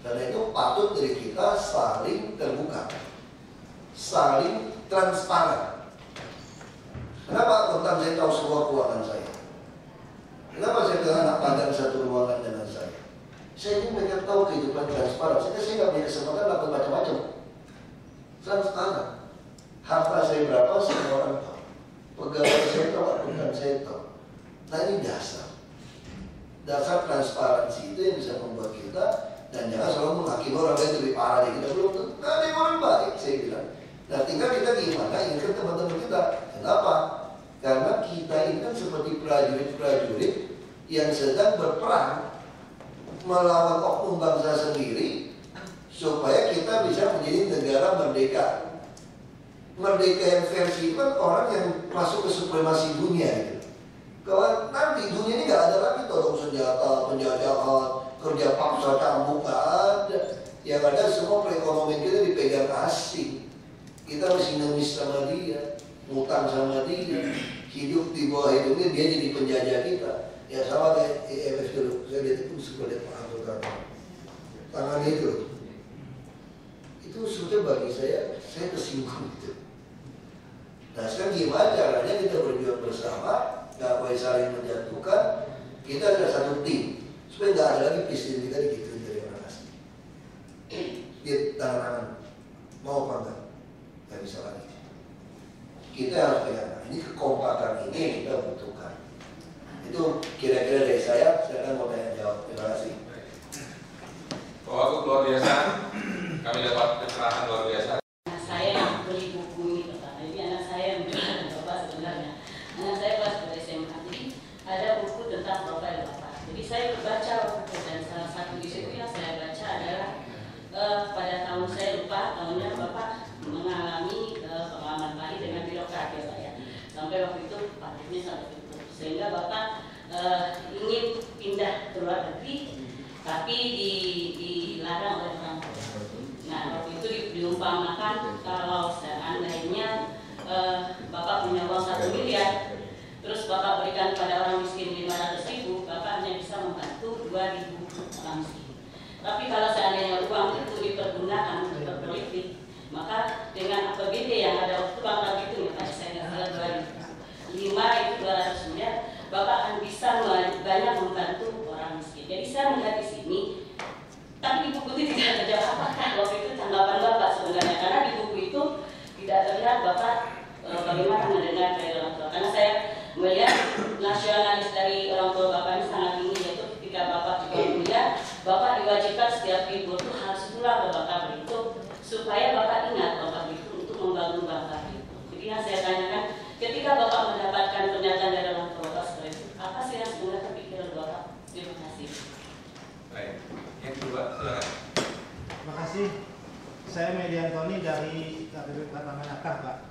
Karena itu patut dari kita saling terbuka, saling transparan. Kenapa tentang saya tahu semua keuangan saya? Kenapa saya dengan anak padang satu ruangan dengan saya? Saya ingin mereka tahu kehidupan transparan. Saya nggak punya kesempatan lakukan macam-macam. Transparan. Harta saya berapa, semua orang tahu. Pegawai saya tahu, bukan saya tahu. Nah ini dasar transparansi itu yang bisa membuat kita, dan jangan selalu menghakimi orang lain lebih parah dari kita. Belum tentu, nggak ada yang orang baik, saya bilang. Nah tinggal kita gimana ingatkan teman-teman kita. Kenapa? Karena kita ini kan seperti prajurit-prajurit yang sedang berperang melawan oknum bangsa sendiri supaya kita bisa menjadi negara merdeka. Merdeka yang versi itu kan orang yang masuk ke supremasi dunia gitu. Kalau nanti dunia ini nggak ada lagi tolong senjata, penjajahan, kerja paksa cambuk, nggak ada. Yang ada semua perekonomian kita dipegang asing. Kita masih ngemis sama dia, ngutang sama dia, hidup di bawah hidupnya dia jadi penjajah kita. Ya sama kayak EMF dulu, saya lihat itu seperti apa tangan itu. Itu sebetulnya bagi saya tersinggung gitu. Nah sekarang gimana caranya kita berjuang bersama, nggak boleh saling menjatuhkan. Kita ada satu tim supaya nggak ada lagi presiden kita digituin dari orang asing. Dia tangan-tangan mau apa enggak? Nggak bisa lagi. Kita harus pegang. Ini kekompakan ini yang kita butuhkan. Itu kira-kira dari saya akan mau tanya jawab. Terima kasih.
Pak Wagub luar biasa. Kami dapat pencerahan luar biasa.
Saya yang beli buku ini, Pak. Jadi anak saya yang menjual Bapak sebenarnya. Anak saya kelas SMA. Jadi ada buku tentang profil Bapak. Jadi saya membaca buku dan salah satu di situ yang saya baca adalah pada tahun saya lupa tahunnya Bapak mengalami pengalaman pahit dengan birokrat ya Pak ya. Sampai waktu itu pahitnya sampai tutup. Sehingga Bapak ingin pindah ke luar negeri, tapi dilarang oleh orang tua. Nah waktu itu diumpamakan Jadi yang saya tanyakan, ketika Bapak mendapatkan pernyataan dari orang tua Bapak seperti itu, apa sih yang sebenarnya terpikiran Bapak? Terima kasih.
Baik, yang kedua silakan.
Terima kasih. Saya Median Tony dari KPP Pratama-Nakar, Pak.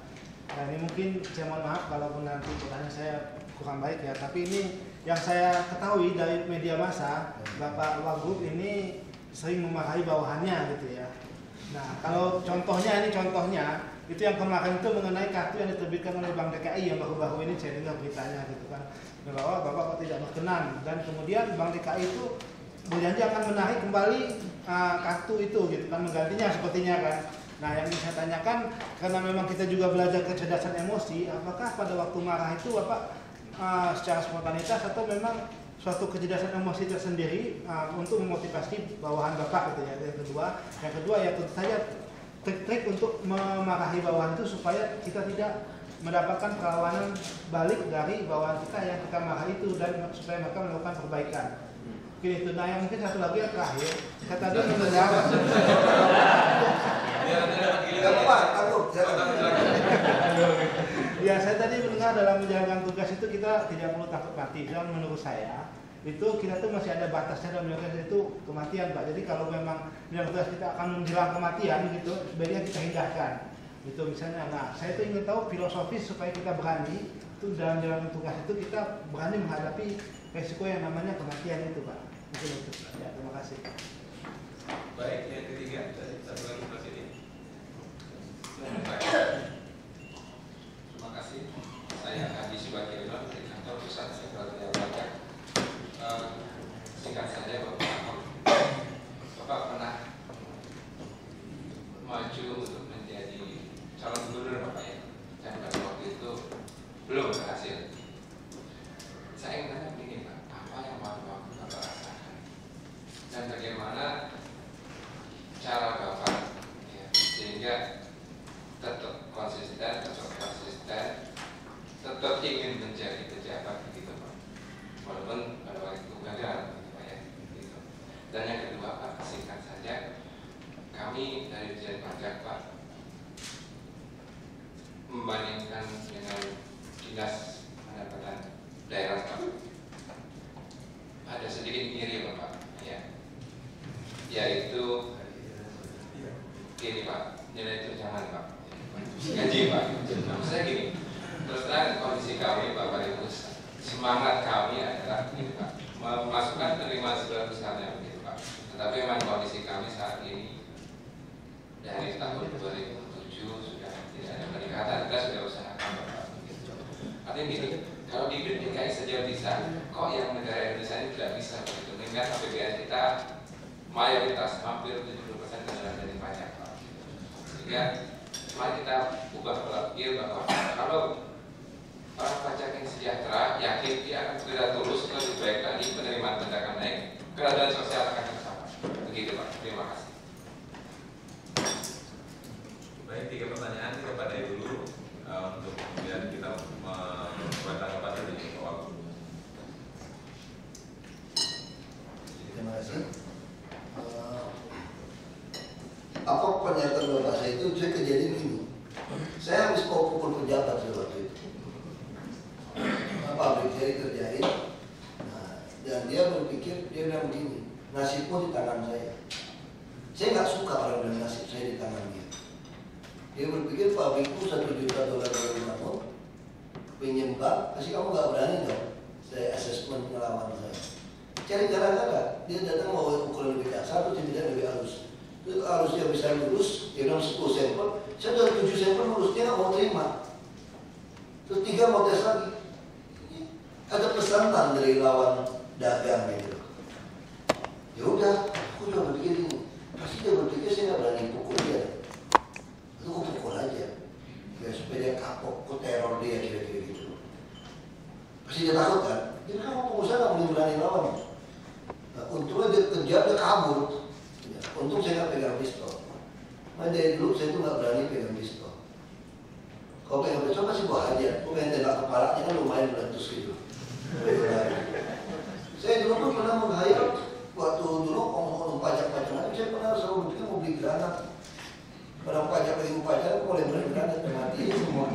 Nah, ini mungkin saya mohon maaf kalaupun nanti pertanyaan saya kurang baik ya, tapi ini yang saya ketahui dari media massa, Bapak Wagub ini sering memarahi bawahannya gitu ya. Nah, kalau contohnya itu yang kemarin itu mengenai kartu yang diterbitkan oleh Bank DKI yang baru-baru ini saya dengar beritanya gitu kan, bahwa Bapak kok tidak berkenan, dan kemudian Bank DKI itu berjanji akan menarik kembali kartu itu gitu kan, menggantinya sepertinya kan. Nah, yang ingin saya tanyakan, karena memang kita juga belajar kecerdasan emosi, apakah pada waktu marah itu Bapak secara spontanitas atau memang suatu kecerdasan emosi tersendiri untuk memotivasi bawahan Bapak gitu ya. Yang kedua ya tentu saja trik-trik untuk memarahi bawahan itu supaya kita tidak mendapatkan perlawanan balik dari bawahan kita yang kita marah itu, dan supaya mereka melakukan perbaikan. Mungkin itu. Nah, yang mungkin satu lagi yang terakhir, saya tadi mendengar ya, saya tadi mendengar dalam menjalankan tugas itu kita tidak perlu takut mati. Dan menurut saya itu kita tuh masih ada batasnya dalam menjalankan itu kematian, Pak. Jadi kalau memang menjalankan tugas kita akan menjelang kematian gitu, sebaiknya kita hindarkan. Itu misalnya. Nah, saya tuh ingin tahu filosofis supaya kita berani itu dalam menjalankan tugas itu kita berani menghadapi resiko yang namanya kematian itu, Pak. Mungkin itu. Ya, terima kasih.
Baik, yang ketiga dari satu lagi di sini. Terima kasih. Saya Adi Subakirno dari kantor pusat Sekretariat Rakyat. Singkat saja, Bapak pernah maju untuk menjadi calon gubernur, Bapak ya, dan pada waktu itu belum berhasil. Saya ingin tanya begini, Pak, apa yang Bapak rasakan dan bagaimana cara Bapak ya, sehingga tetap konsisten, tetap ingin menjadi pejabat begitu, Pak, walaupun pada waktu itu gagal gitu, Pak ya, gitu. Dan yang kedua, Pak, singkat saja, kami dari Dirjen Pajak, Pak, membandingkan dengan dinas pendapatan daerah, Pak, ada sedikit mirip, Pak ya, yaitu gini, Pak, nilai tunjangan, Pak, gaji, Pak. Maksud saya gini, terus terang kondisi kami, Bapak Ibu, semangat kami adalah ini, Pak, memasukkan penerimaan sebulan besarnya begitu, Pak. Tetapi memang kondisi kami saat ini dari tahun 2007 sudah tidak ada peningkatan, kita sudah usahakan, Bapak. Artinya gini, kalau di DKI saja bisa, kok yang negara Indonesia ini tidak bisa begitu? Mengingat APBN kita mayoritas hampir 70% adalah dari pajak, Pak. Sehingga mari kita ubah pola pikir bahwa kalau orang pajak yang sejahtera, yakin dia akan segera tulus, lebih baik lagi penerimaan pajak akan naik, keadilan sosial akan bersama. Begitu, Pak. Terima kasih. Baik, 3 pertanyaan kita pada dulu untuk kemudian kita membuat tanggapan dari Pak.
Terima kasih. Apa pernyataan Bapak saya itu, saya kejadian ini. Saya habis mau pukul pejabat waktu itu. Pabrik saya dikerjain. Nah, dan dia berpikir, dia bilang begini, nasibmu di tangan saya. Saya nggak suka orang bilang nasib saya di tangan dia. Dia berpikir pabrikku $1 juta dari mana, pinjam bank, pasti kamu nggak berani dong. Saya asesmen pengalaman saya. Cari cara-cara, dia datang mau ukuran lebih kasar, terus dia lebih halus. Itu harusnya bisa lulus, dia bilang 10 sampel, saya sudah 7 sampel lulus, dia nggak mau terima. Terus 3 mau tes lagi. Ada pesanan dari lawan dagang gitu. Ya udah, aku juga berpikir ini. Pasti dia berpikir saya nggak berani pukul dia. Itu aku pukul aja, ya supaya dia kapok, aku teror dia kira-kira gitu. Pasti dia takut kan? Jadi kamu pengusaha nggak boleh berani lawan. Nah, untungnya dia kejar, dia kabur. Untung saya nggak pegang pistol. Nah, dari dulu saya tuh nggak berani pegang pistol. Kalau pegang pistol masih bawa aja. Aku pengen tembak kepalanya kan lumayan meletus gitu. Saya dulu pun pernah menghayal waktu dulu ngomong pajak-pajakan, saya pernah selalu berpikir mau beli granat. Barang pajak lagi upacara, aku boleh beli granat mati semua.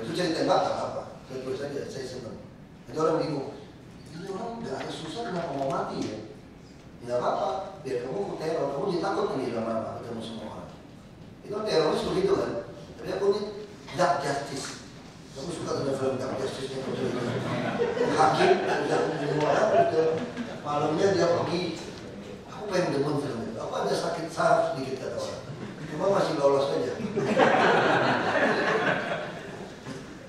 Itu jadi tembak apa? Saya tulis saja, saya senang. Nanti orang bingung, ini orang nggak ada susah kenapa mau mati ya? Nggak apa-apa, biar kamu teror, kamu ditakut nih lama-lama ketemu semua orang. Itu teroris begitu kan? Tapi aku ini dark justice. Kamu suka dengan film dark justice-nya? Hakim, udah semua orang, udah malamnya dia pergi. Aku pengen demen film itu. Aku ada sakit saraf sedikit kata orang. Cuma masih lolos aja.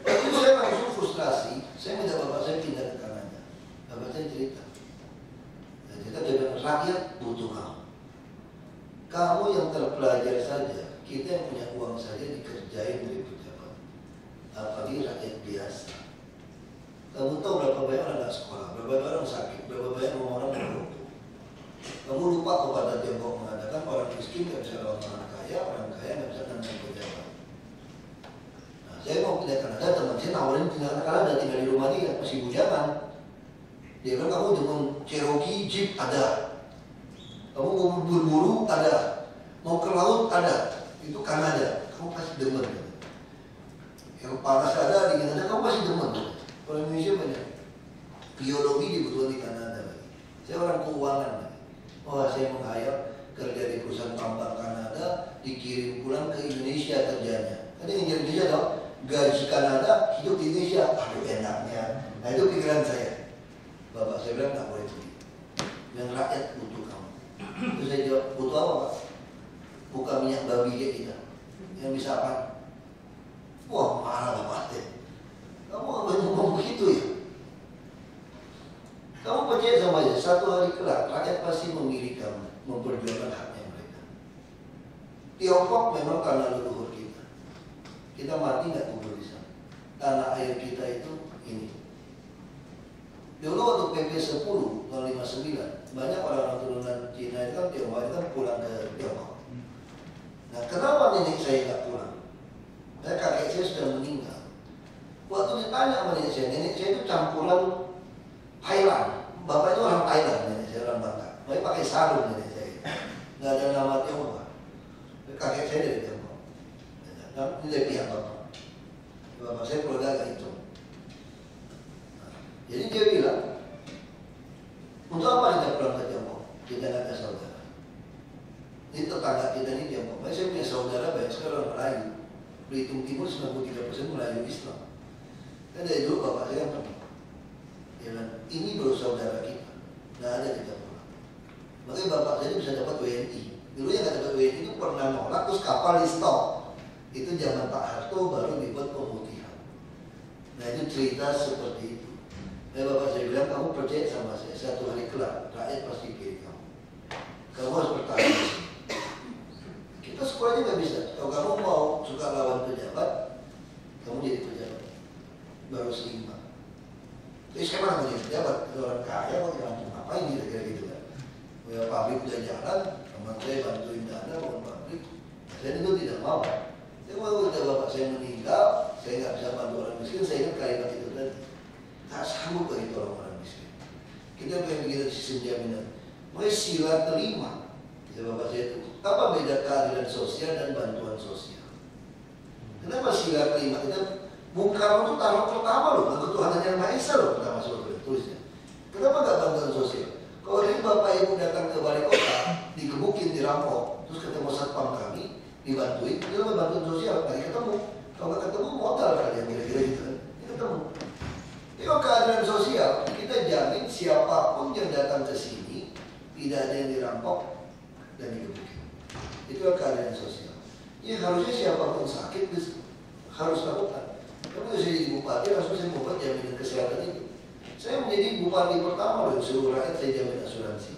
Waktu itu saya langsung frustrasi. Saya minta bapak saya pindah ke Kanada. Bapak saya cerita. Dan kita bilang rakyat butuh kamu. Kamu yang terpelajar saja, kita yang punya uang saja dikerjain dari pejabat. Apalagi rakyat biasa. Kamu tahu berapa banyak orang nggak sekolah, berapa banyak orang sakit, berapa banyak orang berhubung. Kamu lupa kepada Tiongkok mengatakan orang miskin nggak bisa lawan orang kaya nggak bisa tanggung pejabat. Nah, saya mau pindah ke Kanada, teman saya nawarin pindah ke Kanada, tinggal di rumah dia, masih bujangan. Dia bilang kamu dengan Cherokee Jeep ada, kamu mau berburu ada, mau ke laut ada, itu Kanada, kamu pasti demen. Yang panas ada, dingin ada, kamu pasti demen. Orang Indonesia banyak biologi dibutuhkan di Kanada lagi. Saya orang keuangan. Oh, saya menghayal kerja di perusahaan tambang Kanada, dikirim pulang ke Indonesia kerjanya. Kan ini Indonesia dong, gaji Kanada, hidup di Indonesia, aduh enaknya. Nah itu pikiran saya. Bapak saya bilang nggak boleh begitu. Yang rakyat butuh kamu. Terus saya jawab, butuh apa Pak? Buka minyak babi kayak kita. Yang bisa apa? Wah marah Bapak deh. Kamu nggak ngomong begitu ya? Kamu percaya sama aja, satu hari kelak rakyat pasti memilih kamu, memperjuangkan haknya mereka. Tiongkok memang karena leluhur kita. Kita mati nggak kubur di sana. Tanah air kita itu ini. Dulu waktu PP 10 059 banyak orang turunan Cina itu kan Tionghoa itu kan pulang ke Tiongkok. Nah kenapa nenek saya nggak pulang? Nah, kakek saya sudah meninggal. Waktu ditanya sama nenek saya itu campuran Thailand, bapaknya orang Thailand, nenek saya orang Batak. Mereka pakai sarung nenek saya, nggak ada nama Tionghoa. Kakek saya dari Tionghoa. Nah, ini dari pihak bapak. Bapak saya keluarga agak itu. Jadi dia bilang, untuk apa kita pulang ke Tiongkok? Kita nggak ada saudara. Ini tetangga kita ini Tiongkok. Saya punya saudara banyak sekali orang Melayu. Belitung Timur 93% Melayu Islam. Kan dari dulu bapak saya yang pernah. Dia bilang, ini baru saudara kita. Nggak ada kita pulang. Makanya bapak saya bisa dapat WNI. Dulu yang nggak dapat WNI itu pernah nolak, terus kapal di stop. Itu zaman Pak Harto baru dibuat pemutihan. Nah itu cerita seperti itu. Nah bapak saya bilang, kamu percaya sama saya, satu hari kelak rakyat pasti pilih kamu. Kamu harus bertahan. Kita sekolahnya nggak bisa. Kalau kamu mau suka lawan pejabat, kamu jadi pejabat. Baru seimbang. Jadi sekarang mau jadi pejabat, orang kaya mau langsung ngapain kira-kira gitu kan. Ya pabrik udah jalan, teman saya bantuin dana bangun pabrik. Saya itu tidak mau. Saya mau ketika bapak saya meninggal, saya nggak bisa bantu orang miskin, saya ingat kalimat itu tadi. Tak sanggup bagi orang miskin. Kita pengen bikin sistem jaminan. Mulai sila kelima, kata bapak saya itu. Apa beda keadilan sosial dan bantuan sosial? Kenapa sila kelima? Kita Bung Karno itu taruh pertama loh, ketuhanan yang Maha Esa loh pertama soal tulisnya. Kenapa nggak bantuan sosial? Kalau ini bapak ibu datang ke balai kota, dikebukin, dirampok, terus ketemu satpam kami, dibantuin, itu bantuan sosial, lagi ketemu. Kalau nggak ketemu modal kalian kira-kira gitu kan, ketemu. Jadi kalau keadilan sosial, kita jamin siapapun yang datang ke sini tidak ada yang dirampok dan dikebukin. Itu keadilan sosial. Ya harusnya siapapun sakit harus lakukan. Kalau saya jadi bupati, langsung saya membuat jaminan kesehatan itu. Saya menjadi bupati pertama loh, seluruh rakyat saya jamin asuransi.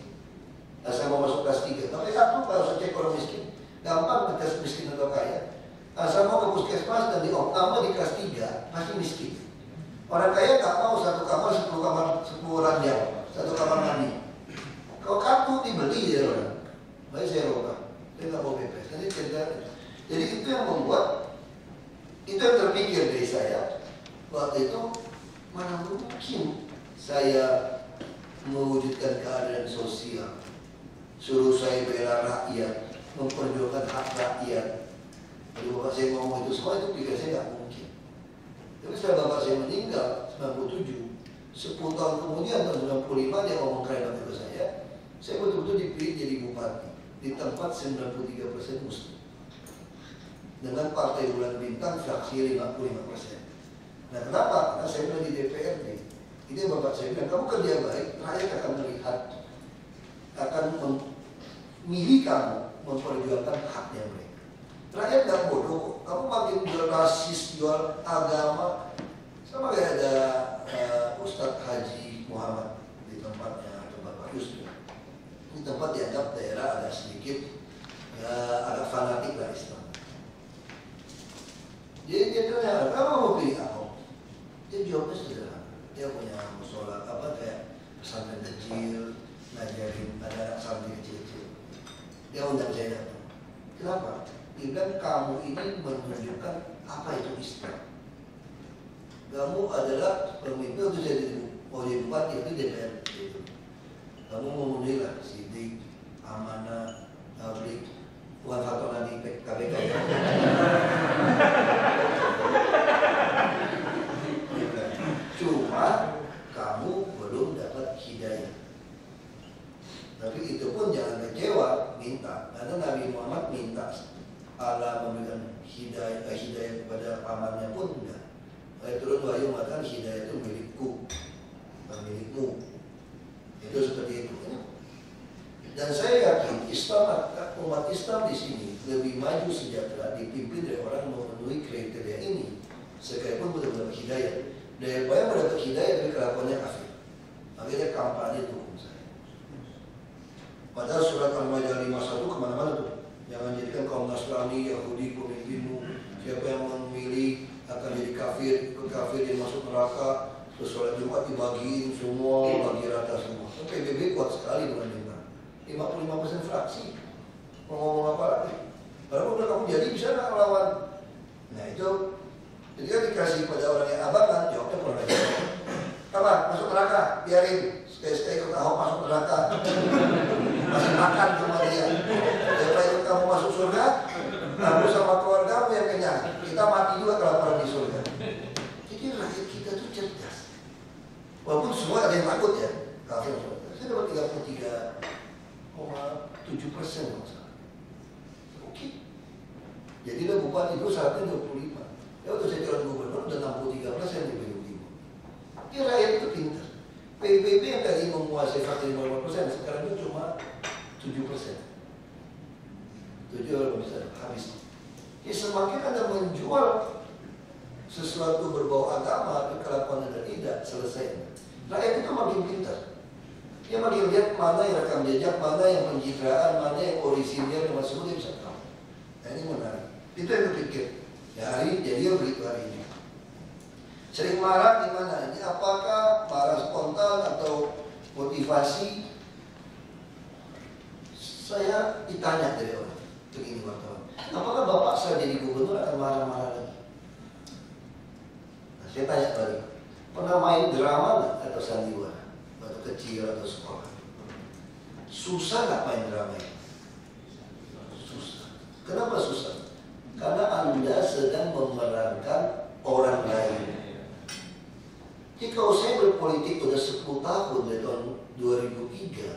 Nah, saya mau masuk kelas 3, tapi satu nggak usah cek orang miskin. Gampang tes miskin atau kaya. Nah, saya mau ke puskesmas dan di opname di kelas 3, pasti miskin. Orang kaya nggak mau satu kamar 10 ranjang, satu kamar mandi. Kalau kartu dibeli ya orang. Baik saya roba, saya nggak mau bebas. Jadi itu yang membuat, itu yang terpikir dari saya. Waktu itu mana mungkin saya mewujudkan keadilan sosial, suruh saya bela rakyat, memperjuangkan hak rakyat. Jadi bapak saya ngomong itu semua, itu pikir saya nggak mungkin. saya meninggal 97, 10 tahun kemudian tahun 95 dia ngomong keren banget ke saya betul-betul dipilih jadi bupati di tempat 93% muslim dengan partai bulan bintang fraksi 55%. Nah kenapa? Karena saya bilang di DPRD ini bapak saya bilang kamu kerja baik, rakyat akan melihat, akan memilih kamu memperjuangkan haknya mereka. Rakyat nggak bodoh kok. Kamu makin jual rasis, jual agama, sama kayak ada Ustadz Haji Muhammad di tempatnya atau Bapak Yusuf. Ini tempat dianggap daerah agak sedikit agak fanatik lah Islam. Jadi dia tanya, kamu mau pilih Ahok? Dia jawabnya sederhana. Dia punya musola kayak pesantren kecil, ngajarin ada anak santri kecil-kecil. Dia undang saya datang. Kenapa? Dia bilang kamu ini menunjukkan apa itu Islam. Kamu adalah pemimpin waktu saya jadi bupati itu DPR itu. Kamu memenuhi lah sidik, amanah, tablik, bukan faktor nanti KPK ya. Cuma kamu belum dapat hidayah. Tapi itu pun jangan kecewa, minta. Karena Nabi Muhammad minta Allah memberikan hidayah kepada pamannya pun enggak. Turun wahyu mengatakan hidayah itu milikku, bukan milikmu. Itu seperti itu. Dan saya yakin umat Islam di sini lebih maju sejahtera dipimpin dari orang yang memenuhi kriteria ini. Sekalipun benar-benar hidayah. Daripada mendapat hidayah dari kelakuannya kafir. Makanya kampanye dukung saya. Padahal surat Al-Maidah 51 kemana-mana tuh. Jangan jadikan kaum Nasrani, Yahudi pemimpinmu. Siapa yang memilih akan jadi kafir, ikut kafir dia masuk neraka. Terus sholat Jumat dibagiin semua, bagi rata semua. PBB kuat sekali bukan dengar. 55% fraksi. Mau ngomong apa lagi? Baru udah kamu jadi bisa nggak lawan? Nah itu, jadi kan dikasih pada orang yang abangan, jawabnya kurang aja. Apa? Masuk neraka, biarin. Sekali-sekali ikut Ahok masuk neraka. Masih makan sama dia. Daripada ikut kamu masuk surga, kamu sama keluargamu yang kenyang. Kita mati juga kelaparan di surga. Jadi rakyat kita tuh cerdas. Walaupun semua ada yang takut ya. Saya dapat 33,7%. Oke. Jadi dia bupati itu syaratnya 25. Ya waktu saya calon gubernur udah 63% di PBB. Jadi rakyat itu pintar. PBB yang tadi menguasai faktor 55%, sekarang itu cuma 7%. 7 bisa habis. Jadi semakin Anda menjual sesuatu berbau agama, kelakuan dan tidak selesai. Rakyat itu makin pintar. Dia makin lihat mana yang rekam jejak, mana yang pencitraan, mana yang orisinil, dan semua dia bisa tahu. Nah ini menarik. Itu yang berpikir. Ya hari jadi begitu hari ini. Sering marah di mana? Ini apakah marah spontan atau motivasi? Saya ditanya dari orang begini wartawan. Apakah bapak saya jadi gubernur akan marah-marah lagi? Nah, saya tanya balik. Pernah main drama nggak atau sandiwara? Waktu kecil atau sekolah? Susah nggak main drama ini? Susah. Kenapa susah? Karena Anda sedang memerankan orang lain. Jadi kalau saya berpolitik udah 10 tahun dari tahun 2003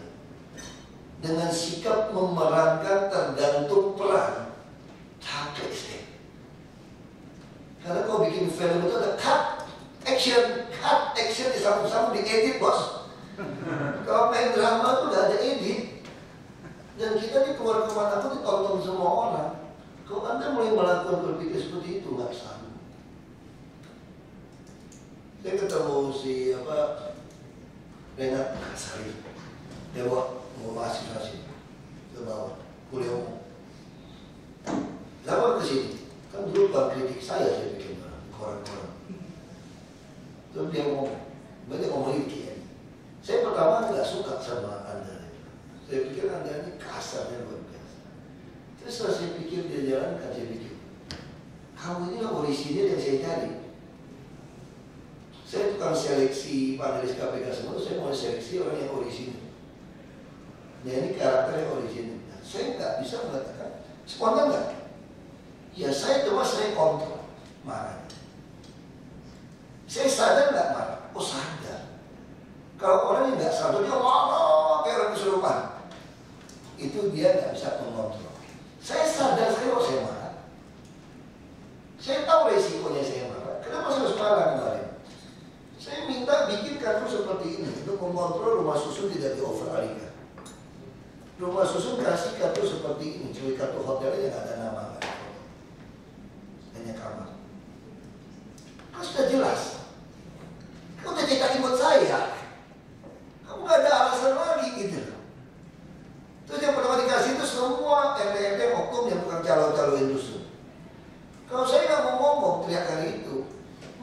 dengan sikap memerankan tergantung peran, capek saya. Karena kalau bikin film itu ada cut action disambung-sambung diedit bos. Kalau main drama itu gak ada edit. Dan kita di keluar kemana pun ditonton semua orang. Kalau Anda mulai melakukan berpikir seperti itu gak sanggup. Saya ketemu si Renat Kasari. Dia bawa mahasiswa sini ke bawah, kuliah umum. Lama ke sini, kan dulu bang kritik saya bikin koran-koran. Terus dia ngomong begini. Saya pertama nggak suka sama Anda. Saya pikir Anda ini kasarnya luar biasa. Terus setelah saya pikir dia jalan, kan saya pikir, kamu ini lah orisinil yang saya cari. Saya tukang seleksi panelis KPK semua, saya mau seleksi orang yang orisinil. Nah ini karakternya orisinil. Nah, saya nggak bisa mengatakan spontan nggak. Ya saya cuma saya kontrol marah. Saya sadar nggak marah? Oh sadar. Kalau orang yang nggak sadar dia marah kayak orang kesurupan, itu dia nggak bisa mengontrol. Saya sadar sekali kalau saya marah. Saya tahu resikonya saya marah. Kenapa saya harus marah kemarin? Saya minta bikin kartu seperti ini untuk mengontrol rumah susun tidak dioveralihkan. Rumah susun kasih kartu seperti ini, cuma kartu hotelnya nggak ada nama, hanya kamar. Kan sudah jelas. Kamu udah cetakin buat saya, kamu nggak ada alasan lagi gitu. Terus yang pertama dikasih itu semua RT oknum yang bukan calon-calon dusun. Kalau saya nggak mau ngomong teriak kali itu,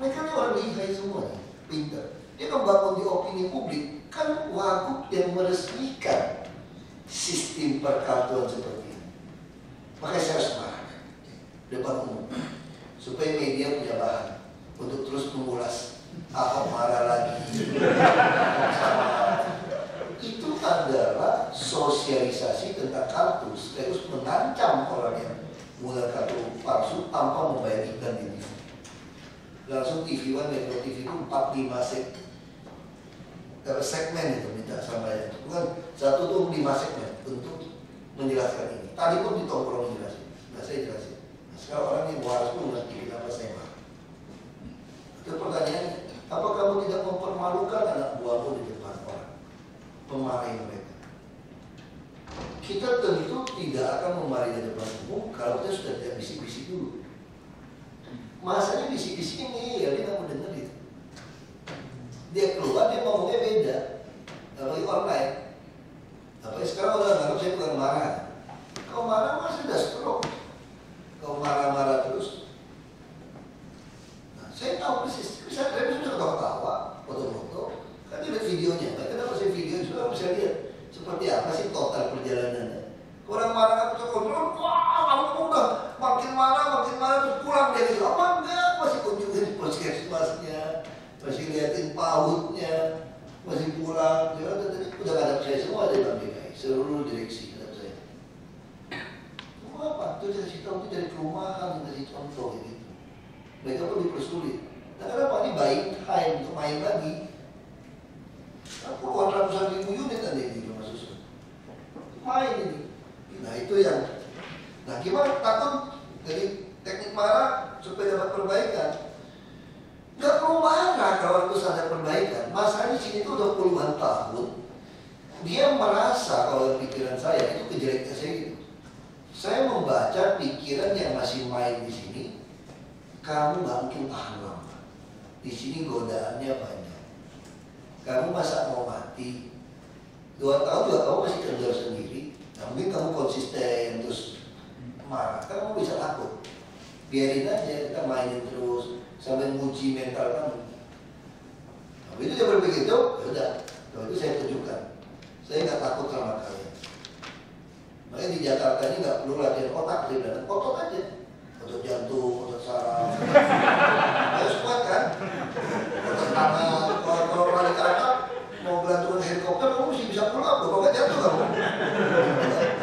mereka ini orang lihai semua, pintar. Dia membangun di opini publik, kan wagub yang meresmikan sistem perkartuan seperti ini. Makanya saya harus marah depan umum, supaya media punya bahan untuk terus mengulas. Ahok marah lagi. Itu adalah sosialisasi tentang kartu, terus mengancam orang yang mulai kartu palsu tanpa membayar iklan di TV. Langsung TV One, Metro TV itu 4-5 segmen itu minta sama ya. Bukan satu tuh 5 segmen untuk menjelaskan ini. Tadi pun ditongkrong menjelaskan. Nah saya jelasin. Nah, sekarang orang yang waras pun ngerti kenapa saya marah. Itu pertanyaannya, apa kamu tidak mempermalukan anak buahmu di depan orang? Memarahi mereka. Kita tentu tidak akan memarahi di depan umum kalau kita sudah tidak bisik-bisik dulu. Masanya bisik-bisik ini ya dia nggak mau denger itu. Dia keluar dia ngomongnya beda. Apalagi online. Apalagi sekarang udah nganggap saya bukan marah. Kau marah masih sudah stroke. Kau marah-marah terus. Nah, saya tahu persis. Saya bisa ketawa-ketawa, foto-foto. Kan dia lihat videonya. Nah, kenapa saya video juga bisa lihat seperti apa sih total perjalanannya. Orang marah aku terkontrol, wah kamu udah makin marah terus pulang dari itu. Apa enggak? Masih kunjungin puskesmasnya, masih liatin pautnya, masih pulang. Ya, udah ngadap saya semua ada Bang DKI, seluruh direksi ngadap saya. Semua apa? Itu dikasih tahu itu dari perumahan, dikasih contoh gitu. Mereka pun dipersulit. Nah kenapa ini baik time untuk main lagi? Kan puluhan ratusan ribu unit ada di rumah susun. Main ini. Nah itu yang, nah gimana takut dari teknik marah supaya dapat perbaikan? Gak perlu marah kalau itu sadar perbaikan. Masalahnya di sini itu udah puluhan tahun. Dia merasa kalau pikiran saya itu kejeleknya saya gitu. Saya membaca pikiran yang masih main di sini. Kamu gak mungkin tahan lama. Di sini godaannya banyak. Kamu masa mau mati? 2 tahun juga kamu masih kerja sendiri. Nah, mungkin kamu konsisten terus marah, kamu bisa takut. Biarin aja, kita mainin terus sampai menguji mental kamu. Nah, itu dia berpikir itu, yaudah. Kalau itu saya tunjukkan, saya nggak takut sama kalian. Makanya di Jakarta ini nggak perlu latihan otak, saya bilang otot aja, otot jantung, otot saraf. Harus kuat kan? Otot tangan, kalau lari ke atas mau gelantungan helikopter, kamu mesti bisa pull up, kalau nggak jatuh kamu.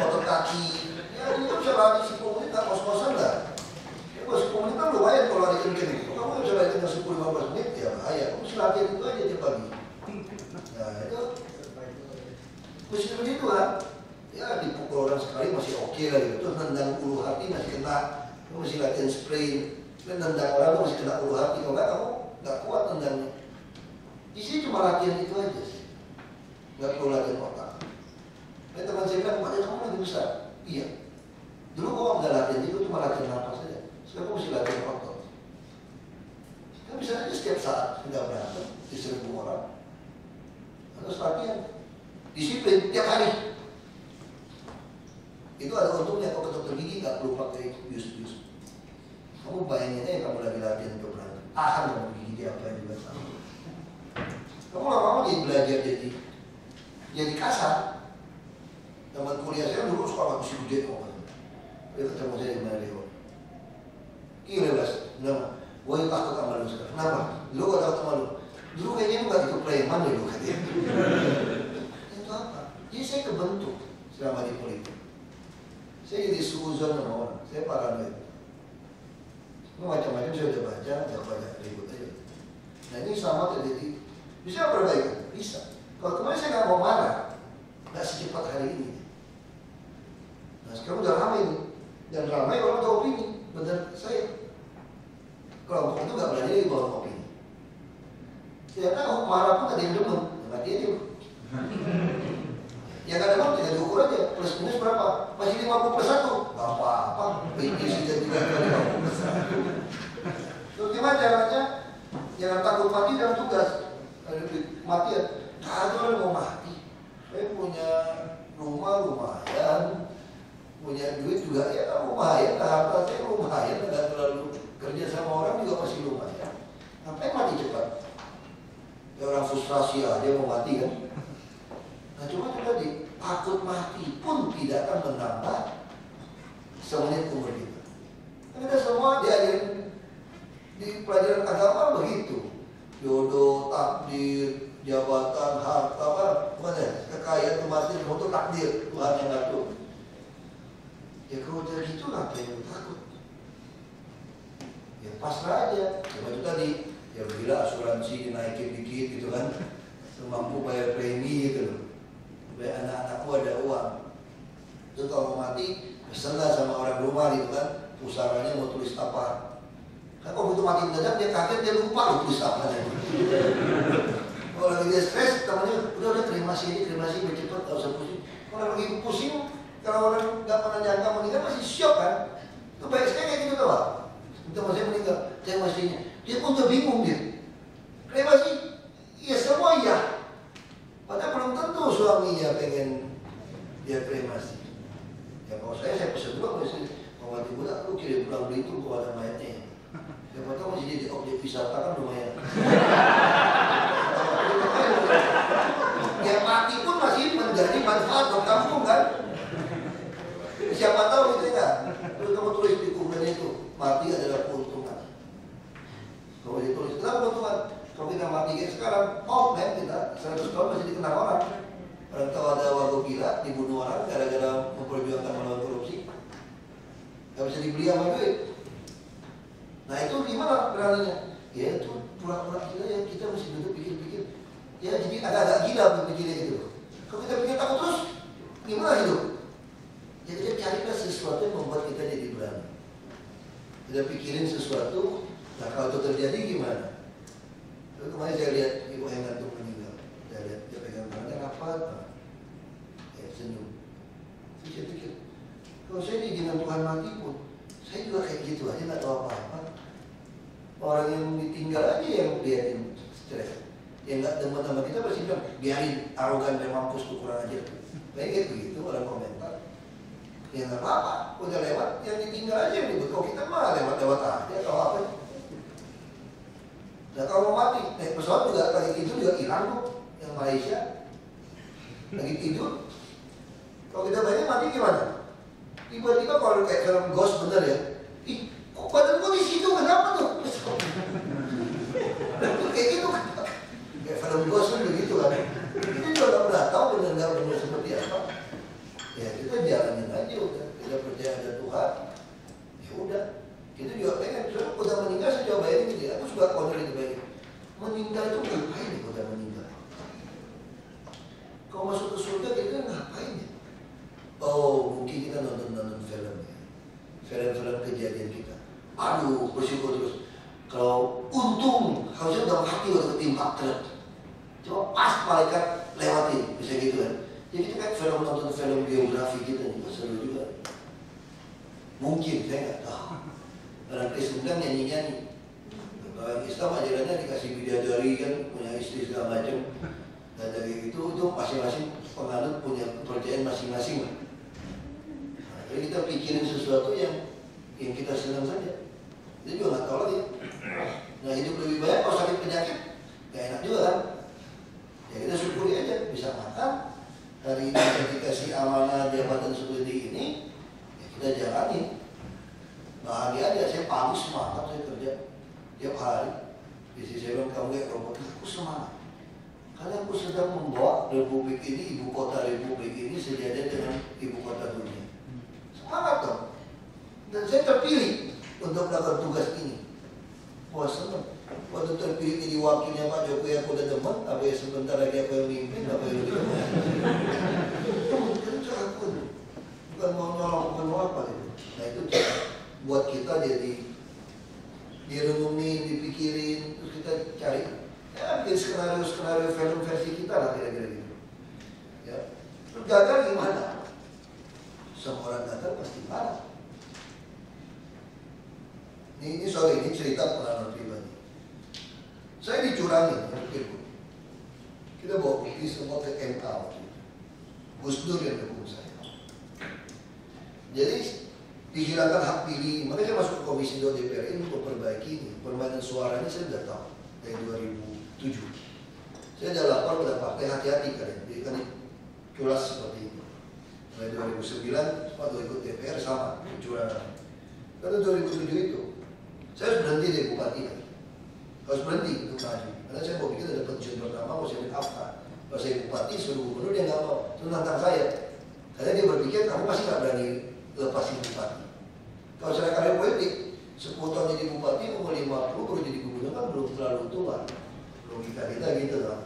Otot kaki, ya itu bisa lari 10 menit, nggak kos-kosan lah. Ya, 10 menit kan lumayan kalau lari kenceng itu. Kamu bisa lari kenceng 10-15 menit, ya bahaya. Kamu mesti latihan itu aja tiap pagi. Nah itu, mesti begitu kan. Ya dipukul orang sekali masih oke lah gitu. Terus nendang ulu hati masih kena. Kamu mesti latihan sprint. Nendang orang masih kena ulu hati. Kalau nggak kamu nggak kuat nendangnya. Di sini cuma latihan itu aja sih. Nggak perlu latihan otak. Nah, teman saya bilang, badan kamu lagi besar. Iya. Dulu gua nggak latihan itu, cuma latihan nafas saja. Sekarang gua mesti latihan otot. Kan bisa aja setiap saat nggak berantem di 1000 orang. Terus latihan. Disiplin tiap hari. Itu ada untungnya kalau ke dokter gigi nggak perlu pakai bius-bius. Kamu bayangin aja kamu lagi latihan untuk berantem. Tahan kamu gigi dia apa yang juga sama. Kamu lama-lama jadi belajar jadi kasar. Teman kuliah saya dulu suka nggak bisa gede kok. Dia ketemu saya di mana dia. Gila Bas, kenapa? Gue yang takut sama lu sekarang. Kenapa? Lu gak takut sama lu. Dulu kayaknya lu gak ikut preman deh lu katanya. Itu apa? Jadi saya kebentuk selama di politik. Saya jadi suuzon sama orang. Saya paranoid. Macam-macam saya udah baca, jangan banyak ribut aja. Nah sama terjadi. Bisa perbaikan? Bisa. Kalau kemarin saya nggak mau marah, nggak secepat hari ini. Nah sekarang udah ramai nih, dan ramai orang tahu opini. Benar saya. Kelompok itu nggak berani di bawah opini. Ternyata marah pun ada yang demen, mati aja. Yang ada demen tinggal diukur aja, plus minus berapa? Masih 50+1, nggak apa-apa. Ini sudah juga 50+1. Terus gimana caranya? Jangan takut mati dalam tugas. Kematian, ada orang mau mati. Saya punya rumah lumayan, punya duit juga ya lumayan, harta saya lumayan, nggak terlalu kerja sama orang juga masih lumayan. Ngapain mati cepat? Ya orang frustrasi aja mau mati kan? Nah cuma itu tadi, takut mati pun tidak akan menambah semenit umur kita. Kita semua diajarin di pelajaran agama begitu. Jodoh, takdir, jabatan, harta, kekayaan, kematian, itu takdir Tuhan yang ngatur. Ya kalau udah gitu ngapain yang takut? Ya pasrah aja. Cuma itu tadi, ya bila asuransi dinaikin dikit gitu kan, mampu bayar premi gitu loh. Supaya anak-anakku ada uang. Itu kalau mau mati, pesenlah sama orang rumah gitu kan, pusaranya mau tulis apa. Kan kalau begitu mati mendadak dia kaget, dia lupa loh tulis apa. Kalau lagi dia stres, temannya udah kremasi biar cepet, gak usah pusing. Kalau lagi pusing, kalau orang nggak pernah nyangka meninggal masih syok kan. Itu baik sekali kayak gitu doang. Itu masih meninggal, saya mestinya. Dia pun udah bingung dia. Kremasi, iya semua iya. Padahal belum tentu suaminya pengen dia kremasi. Ya kalau saya pesen dulu, kalau mati muda, lu kirim pulang Belitung kepada mayatnya. Siapa tahu masih jadi objek wisata kan lumayan. Yang mati pun masih menjadi manfaat buat kampung kan. Siapa tahu gitu ya. Terus kamu tulis di kuburan itu, mati adalah keuntungan. Kalau ditulis, kenapa keuntungan? Kalau kita mati kayak sekarang, kita 100 tahun masih dikenal orang. Orang tahu ada warga gila, dibunuh orang gara-gara memperjuangkan melawan korupsi. Gak bisa dibeli sama duit. Nah itu gimana beraninya? Ya itu pura-pura gila ya, kita mesti duduk pikir-pikir. Ya jadi agak-agak gila berpikirnya gitu. Kalau kita pikir takut terus, gimana hidup? Jadi kita carilah sesuatu yang membuat kita jadi berani. Kita pikirin sesuatu, nah kalau itu terjadi gimana? Lalu kemarin saya lihat ibu yang ngantuk meninggal. Saya lihat dia pegang tangannya rapat, senyum. Terus saya pikir, kalau saya diizinkan Tuhan mati pun, saya juga kayak gitu aja, nggak tahu apa-apa. Orang yang ditinggal aja yang liatin stres. Yang nggak demen sama kita pasti bilang, biarin arogan dan mampus tuh kurang aja. Kayak gitu orang komentar. Ya nggak apa-apa, udah lewat, yang ditinggal aja yang ribut. Kalau kita mah lewat-lewat aja, atau apa. Nah kalau mau mati, pesawat juga lagi tidur juga hilang kok, yang Malaysia. Lagi tidur. Kalau kita bayangin mati gimana? Tiba-tiba kalau kayak film Ghost bener ya, ih kok badan gua di situ, kenapa tuh? Kayak gitu kan, kayak film Ghost kan begitu kan. Kita juga nggak pernah tahu benar seperti apa. Ya kita jalanin aja udah, kita percaya ada Tuhan. Ya udah, kita juga pengen. Soalnya udah meninggal saya coba bayangin gitu. Aku suka kontrol itu bayangin. Meninggal itu ngapain ya udah meninggal? Kalau masuk ke surga kita ngapain ya? Oh, mungkin kita nonton film ya. Film-film kejadian kita. Aduh, bersyukur terus. Kalau untung, harusnya udah mati waktu ketimpa truk. Coba pas malaikat lewatin, bisa gitu kan. Jadi kita kan film nonton film biografi kita nih, seru juga. Mungkin, saya nggak tahu. Orang Kristen kan nyanyi-nyanyi. Orang Islam ajarannya dikasih bidadari kan, punya istri segala macam. Dan dari itu masing-masing penganut punya kepercayaan masing-masing. Nah, jadi kita pikirin sesuatu yang kita senang saja. Kita juga nggak tahu lagi. Nah hidup lebih banyak kalau sakit penyakit, nggak enak juga kan. Ya kita syukuri aja, bisa makan. Hari ini kita dikasih amanah jabatan seperti ini, ya kita jalani. Bahagia aja, saya pagi semangat saya kerja tiap hari. Istri saya bilang, kamu kayak robot, aku semangat. Karena aku sedang membawa republik ini, ibu kota republik ini sejajar dengan ibu kota dunia. Semangat dong. Dan saya terpilih untuk melakukan tugas ini. Wah senang. Waktu terpilih jadi wakilnya Pak Jokowi aku udah demen, apa ya sebentar lagi aku yang mimpin, apa yang lebih demen. Itu aku bukan mau nyolong, bukan mau apa gitu. Nah itu buat kita jadi direnungin, dipikirin, terus kita cari ya bikin skenario film versi kita lah kira-kira gitu. Ya, terus gagal gimana? Semua orang gagal pasti marah. Ini sorry, ini cerita pengalaman pribadi. Saya dicurangi, kita bawa bukti semua ke MK waktu itu. Gus Dur yang dukung saya. Jadi dihilangkan hak pilih, makanya saya masuk ke Komisi 2 DPR ini untuk perbaiki ini. Permainan suara ini saya sudah tahu dari 2007. Saya sudah lapor pada partai, hati-hati kalian, jadi kan culas seperti itu. Mulai 2009, waktu ikut DPR sama, kecurangan. Karena 2007 itu, saya harus berhenti dari bupati kan. Harus berhenti untuk maju. Karena saya mau pikir ada pensiun pertama, mau saya ambil apa. Kalau saya bupati, suruh gubernur, dia nggak mau. Itu nantang saya. Karena dia berpikir, kamu pasti nggak berani lepasin bupati. Kalau saya karir politik, 10 tahun jadi bupati, umur 50, baru jadi gubernur kan belum terlalu tua. Logika kita gitu kan.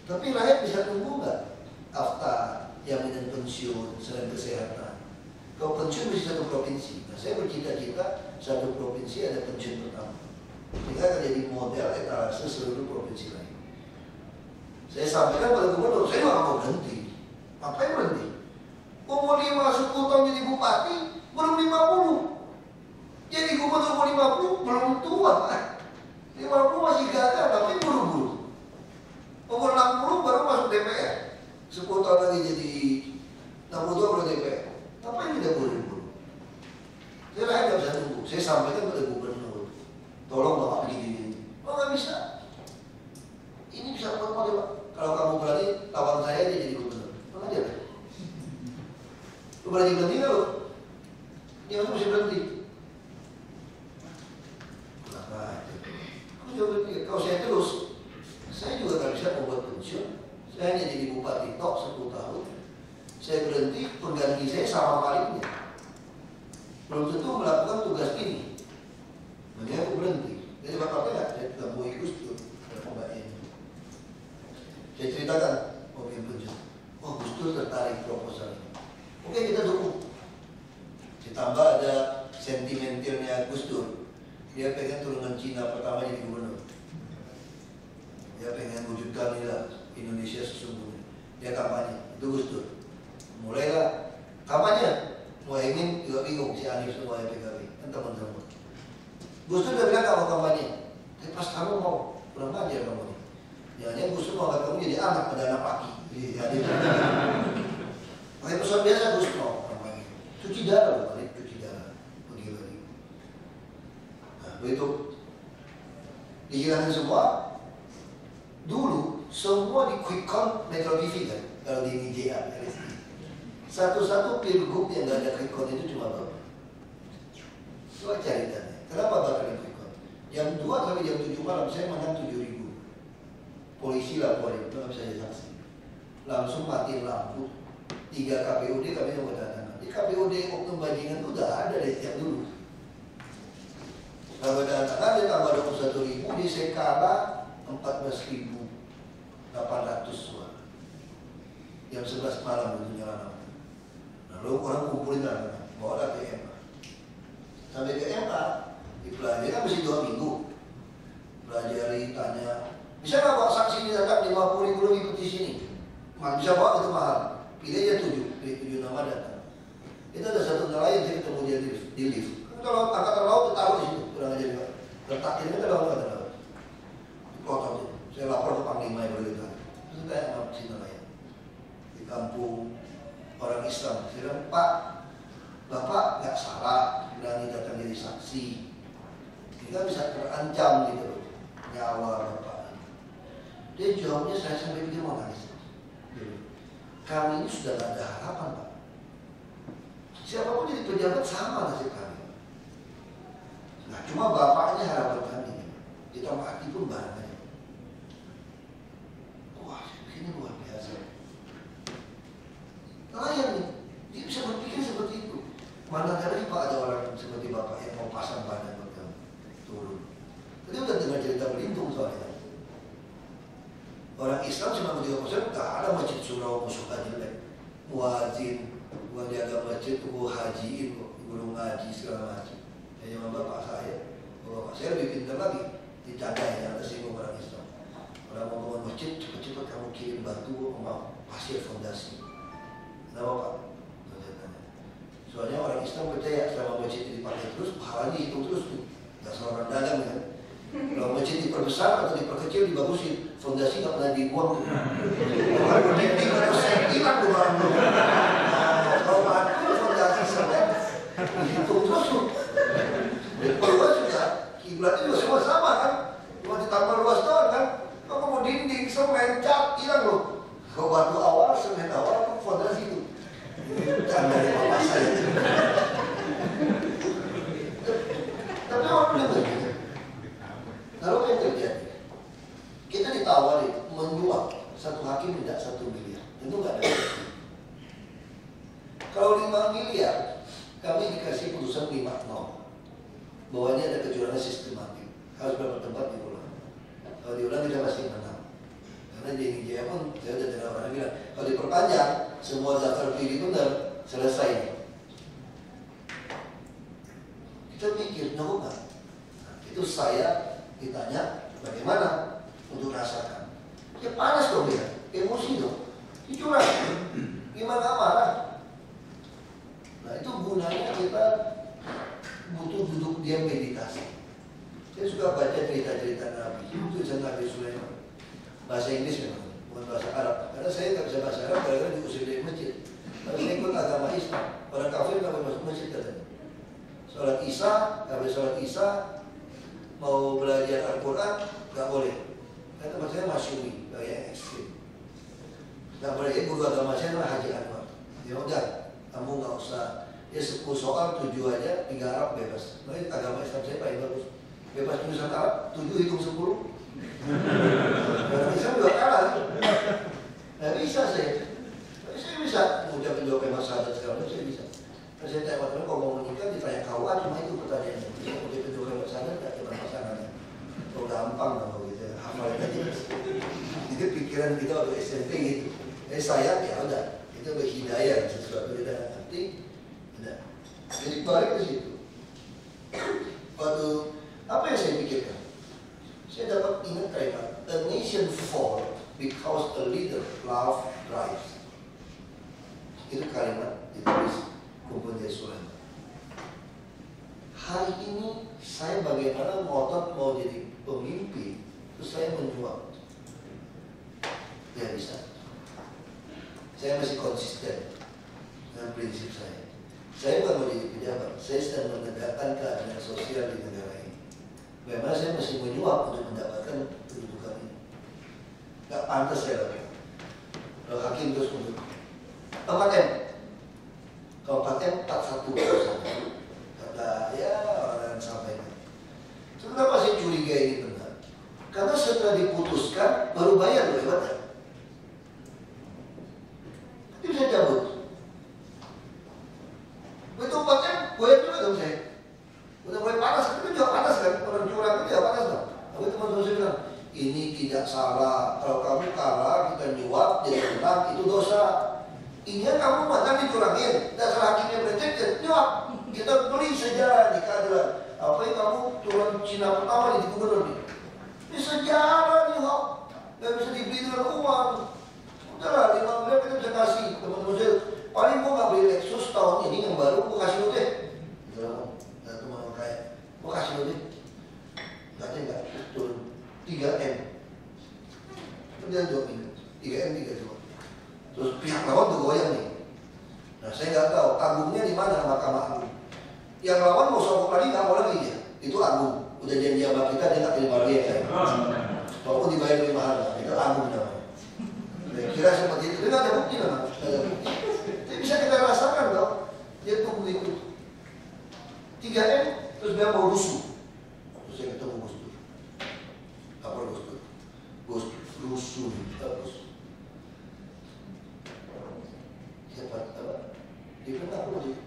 Tapi rakyat bisa tunggu nggak? Afta, jaminan pensiun, selain kesehatan. Kalau pensiun mesti satu provinsi. Nah, saya bercita-cita satu provinsi ada pensiun pertama. Sehingga akan jadi model etalase seluruh provinsi lain. Saya sampaikan pada gubernur, saya nggak mau berhenti. Ngapain berhenti? Umur 10 tahun jadi bupati, belum 50. Jadi gubernur umur 50, belum tua. 50 masih gagal, tapi buru-buru. Umur 60 baru masuk DPR. 10 tahun lagi jadi 62 baru DPR. Ngapain tidak buru-buru? Saya lain nggak bisa tunggu. Saya sampaikan pada gubernur, tolong Bapak begini. Oh nggak bisa. Ini bisa buat model Pak. Kalau kamu berani, lawan saya aja jadi gubernur. Mana aja? Lu berani berhenti nggak lu? Dia mesti berhenti. Kenapa? Aku juga berpikir, kalau saya terus, saya juga nggak bisa membuat pensiun. Saya hanya jadi bupati tok 10 tahun. Saya berhenti, pengganti saya sama palingnya. Belum tentu melakukan tugas ini. Makanya aku berhenti. Jadi bakal nggak? Saya tidak mau ikut tuh. Saya ceritakan, oke pensiun. Oh Gus Dur tertarik proposal ini. Oke kita dukung. Ditambah ada sentimentalnya Gus Dur. Dia pengen turunan Cina pertama jadi gubernur. Dia pengen wujudkan inilah Indonesia sesungguhnya. Dia kampanye, itu Gus Dur. Mulailah kampanye. Muhaimin juga bingung si Anies semua yang PKB kan teman-teman. Gus Dur udah bilang kamu kampanye. Tapi pas kamu mau kurang ajar kamu nih. Jangan Gus Dur mau kamu jadi anak pada anak pagi. Jadi pakai pesan biasa Gus Dur mau kampanye. Cuci darah loh, balik cuci darah. Begitu lagi. Nah begitu dihilangin semua. Dulu semua di quick count Metro TV kan, kalau di IJA, satu-satu pilgub yang nggak ada quick count itu cuma Bapak. Coba cari tanya, kenapa Bapak ada quick count? Jam 2 sampai jam 7 malam saya menang 7.000. Polisi laporin, itu nggak bisa jadi saksi. Langsung matiin lampu. 3 KPUD kami yang berdatangan. Di KPUD Oknum Bajingan itu udah ada dari sejak dulu. Kalau berdatangan dia tambah 21.000 di Sekala 14.800 suara. Jam 11 malam itu nyala. Lalu orang kumpulin lah, bawa ke MK. Sampai ke MK, dipelajari kan mesti 2 minggu. Pelajari, tanya, bisa nggak bawa saksi ini datang 50.000 lebih ikut di sini? Bisa bawa itu mahal. Pilih aja 7 nama datang. Itu ada satu nelayan saya ketemu dia di lift. Kalau angkatan laut taruh di situ, kurang aja juga. Letakin itu kalau angkatan laut. Dipotong itu. Saya lapor ke Panglima yang berita. Terus saya sama si nelayan di kampung orang Islam. Saya bilang, Pak, Bapak nggak salah berani datang jadi saksi. Kita bisa terancam gitu loh, nyawa Bapak. Dia jawabnya saya sampai pikir mau nangis. Kami ini sudah nggak ada harapan Pak. Siapapun jadi pejabat sama nasib kami. Nah cuma bapaknya harapan kami. Kita mati pun barangnya. Wah ini luar biasa. Nelayan nih, dia bisa berpikir seperti itu. Mana kali Pak ada orang seperti bapak yang mau pasang badan buat kamu turun. Tadi udah dengar untung soalnya. Orang Islam cuma 3%, tak ada masjid surau musuh jelek. Muadzin, bukan jaga masjid, gua hajiin, guru ngaji segala macam. Ya sama bapak saya lebih pintar lagi. Dijaga ya, ada singgung orang Islam. Orang mau bangun masjid, cepat-cepat kamu kirim batu, mau pasir fondasi. Kenapa Pak? Soalnya orang Islam percaya selama masjid dipakai terus, pahalanya hitung terus tuh. Gak salah orang dagang kan. Kalau masjid diperbesar atau diperkecil, dibagusin, fondasi nggak pernah dibuang. Kalau dinding atau seng hilang tuh barang tuh. Kalau mati fondasi selesai, dihitung terus tuh. Luas juga, kiblatnya juga semua sama kan. Cuma ditambah luas doang kan. Kalau mau dinding, semen, cat, hilang loh. Kalau batu awal, semen awal, fondasi itu. Bukan dari bapak saya. Tapi orang bilang begini. Lalu apa yang terjadi? Kita ditawari menyuap satu hakim tidak 1 miliar. Tentu nggak ada. Kalau 5 miliar, kami dikasih putusan 5-0. Bahwa ini ada kecurangan sistematik. Harus berapa tempat diulang. Kalau diulang kita pasti menang. Karena di Indonesia pun saya sudah dengar orang bilang, kalau diperpanjang, semua daftar pilih benar, selesai. Kita pikir, nggak? Nah, itu saya ditanya bagaimana untuk rasakan. Ya panas dong ya, emosi dong, dicurang. Gimana marah? Nah itu gunanya kita butuh duduk diam meditasi. Saya suka baca cerita-cerita Nabi. Itu Nabi Sulaiman. Bahasa Inggris memang, bukan bahasa Arab. Karena saya nggak bisa bahasa Arab, karena diusir dari masjid. Karena saya ikut agama Islam. Orang kafir nggak boleh masuk masjid katanya. Sholat Isya, nggak boleh sholat Isya. Mau belajar Al-Quran, nggak boleh. Karena teman saya masyumi, kayak ekstrim. Nggak boleh. Guru agama saya adalah Haji Anwar. Ya udah, kamu nggak usah. Ya 10 soal 7 aja, 3 Arab bebas. Nah, agama Islam saya paling bagus. Bebas tulisan Arab, 7 hitung 10. Karena Islam juga kalah. Nggak bisa saya. Tapi saya bisa mengucapkan jawab masalah segala macam, saya bisa. Nah, saya tanya waktu kalau mau menikah ditanya KUA, cuma itu pertanyaannya. Bisa mengucapkan jawab masalah, nggak cuma pasangannya. Kalau gampang lah gitu, hafal aja. Itu pikiran kita waktu SMP gitu. Saya ya udah, itu berhidayah sesuatu kita ngerti. Udah. Jadi balik ke situ. Waktu apa yang saya pikirkan? Saya dapat ingat kalimat, a nation fall because a leader love drives. Itu kalimat ditulis Kumpul Sulaiman. Hari ini saya bagaimana ngotot mau jadi pemimpin, terus saya menjual. Ya bisa. Saya masih konsisten dengan prinsip saya. Saya bukan mau jadi pejabat, saya sedang menegakkan keadilan sosial di negara ini. Bagaimana saya masih menyuap untuk mendapatkan kedudukan ini. Gak pantas saya lakukan. Kalau hakim terus mundur 4M. Kalau 4M 41%. Kata ya orang yang sampaikan. Kenapa saya curiga ini benar? Karena setelah diputuskan baru bayar loh hebatnya. Nanti bisa cabut. Begitu 4M, goyang juga dong saya. Udah mulai panas, itu juga panas kan? Orang curang itu ya panas dong. Tapi teman-teman saya bilang, ini tidak salah. Kalau kamu kalah, kita nyuap, jadi menang, itu dosa. Ini kamu menang dicurangin. Dasar hakimnya bercek, nyuap. Kita beli sejarah di keadilan. Apa yang kamu turun Cina pertama di gubernur nih? Ini sejarah nyuap. Gak bisa dibeli dengan uang. Udahlah, 5 miliar kita bisa kasih. Teman-teman saya, paling gua gak beli Lexus tahun ini yang baru, gua kasih lo deh. Mau kasih lo deh. Katanya enggak, turun 3M. Kemudian 2 minggu 3M 3 terus pihak lawan tuh goyang nih. Nah saya nggak tahu agungnya di mana Mahkamah Agung. Yang lawan mau sokok lagi nggak mau lagi ya. Itu agung. Udah janji sama kita dia nggak terima lagi ya saya. Walaupun dibayar lebih mahal, itu agung namanya. Kira seperti itu. Dia nggak ada bukti namanya. Jadi bisa kita rasakan dong. Dia tunggu itu 3M terus dia mau rusuh. Terus saya ketemu Gus Dur. Apa Gus Dur? Gus rusuh. Siapa? Dia bilang apa sih?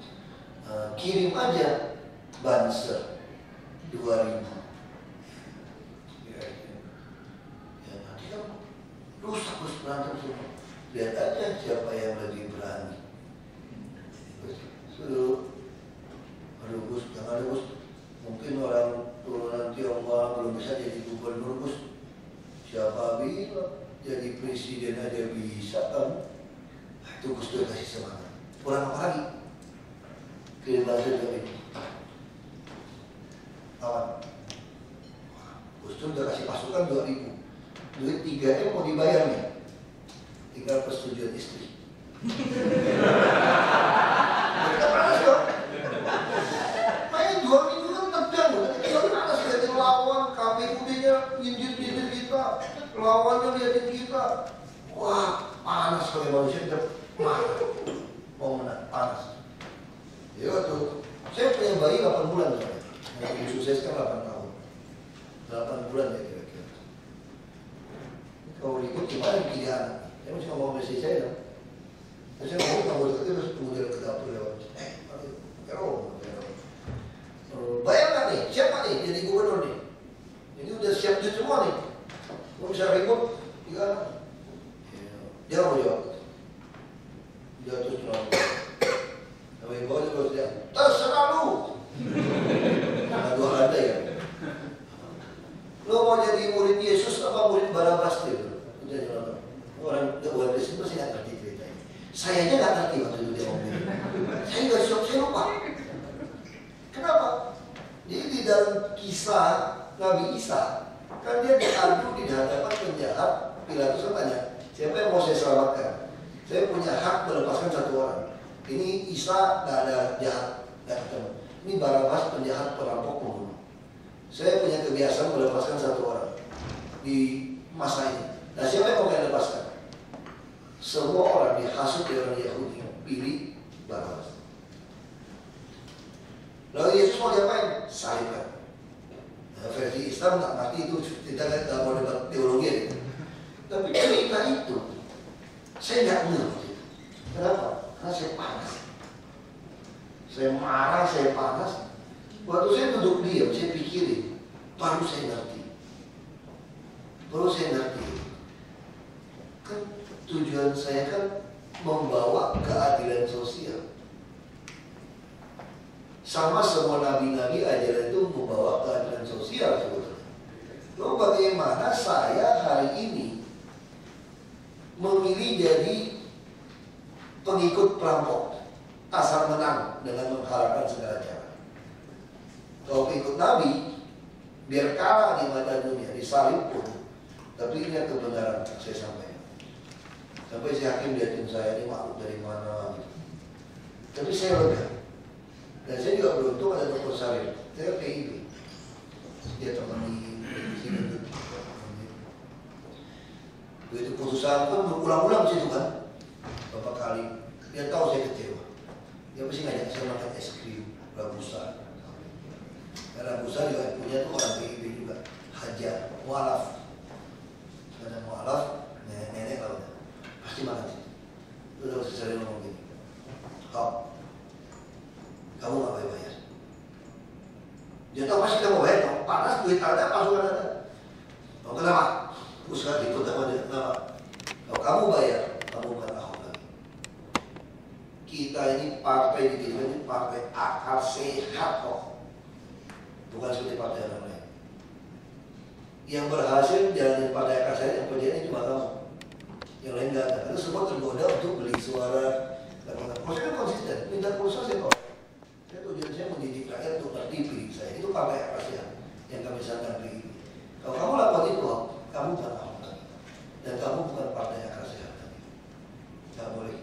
Kirim aja banser 2000. Ya, berantem semua. Lihat aja siapa yang lebih berani. Suruh, aduh Gus, jangan Gus. Mungkin orang turunan Tionghoa belum bisa jadi gubernur Gus. Siapa bilang jadi presiden aja bisa kan? Itu Gus Dur kasih semangat. Kurang apa lagi? Kirim langsung ke ini. Kawan, Gus Dur udah kasih pasukan 2.000. Duit 3M mau dibayar nih. Tinggal persetujuan istri. Kita panas dong. Main 2 minggu kan tegang. Kita panas liatin lawan, KPUD-nya nyindir-nyindir kita. Lawannya liatin kita. Wah, panas kalau manusia kita marah. Mau menang, panas. Ya waktu saya punya bayi 8 bulan soalnya. Yang sukses kan 8 tahun. 8 bulan ya kira-kira. Kalau ikut gimana pilih anak? Saya masih ngomong sama istri saya dong. Saya ngomong kamu deketin terus kemudian ke dapur lewat. Bayangkan nih, siapa nih jadi gubernur nih? Ini udah siap duit semua nih. Mau bisa ribut, dia nggak mau jawab. Dia terus bilang, sama ibu aja terus dia, terserah lu. Nah, 2 handai ya. Lo mau jadi murid Yesus apa murid Barabas gitu? Orang Kristen pasti nggak ngerti ceritanya. Saya aja nggak ngerti waktu itu dia ngomong. Saya nggak shock, saya lupa. Kenapa? Jadi di dalam kisah Nabi Isa, kan dia diadu di hadapan penjahat. Pilatus tanya, siapa yang mau saya selamatkan? Saya punya hak melepaskan 1 orang. Ini Isa nggak ada jahat, nggak ketemu. Ini Barabas penjahat, perampok, pembunuh. Saya punya kebiasaan melepaskan 1 orang di masa ini. Nah, siapa yang mau saya lepaskan? Semua orang dihasut oleh orang Yahudi, pilih Barabas. Lalu Yesus mau diapain? Salibkan. Nah, versi Islam nggak ngerti itu, kita nggak mau debat teologi ya. Tapi cerita itu saya nggak ngerti. Kenapa? Karena saya panas. Saya marah, saya panas. Waktu saya duduk diam, saya pikirin, baru saya ngerti. Kan tujuan saya kan membawa keadilan sosial. Sama semua nabi-nabi ajaran itu membawa keadilan sosial sebetulnya. Lalu bagaimana saya hari ini memilih jadi pengikut perampok, asal menang dengan mengharapkan segala cara. Kalau pengikut Nabi, biar kalah di mata dunia, disalib pun, tapi ingat kebenaran saya sampaikan. Sampai si hakim liatin saya, ini makhluk dari mana gitu. Tapi saya lega. Dan saya juga beruntung ada dokter Salim. Saya PIB. Dia temani sini. Begitu putusan pun berulang-ulang situ kan. Beberapa kali. Dia tahu saya kecewa. Dia pasti ngajak saya makan es krim, Ragusa. Karena Ragusa juga punya tuh orang PIB juga. Hajar, mualaf. Karena mualaf, nenek kalau pasti makan situ. Itu udah sering ngomong gini. Kamu nggak boleh bayar. Dia tahu pasti kamu bayar. Kamu panas, duit ada, pasukan ada. Oh, kenapa? Usaha ikut sama dia. Kenapa? Kalau kamu bayar, kamu bukan Ahok lagi. Kita ini partai di kita ini partai akal sehat kok. Bukan seperti partai yang lain. Yang berhasil jalanin partai akal sehat yang kerjanya cuma kamu. Yang lain nggak ada. Karena semua tergoda untuk beli suara. Kalau saya kan konsisten, minta pulsa saya kok. Tujuan saya mendidik rakyat untuk ngerti pilih saya. Itu partai akal sehat yang kami sangat pilih. Kalau kamu lakukan itu, kamu bukan Ahok lagi. Dan kamu bukan partai akal sehat lagi. Tidak boleh.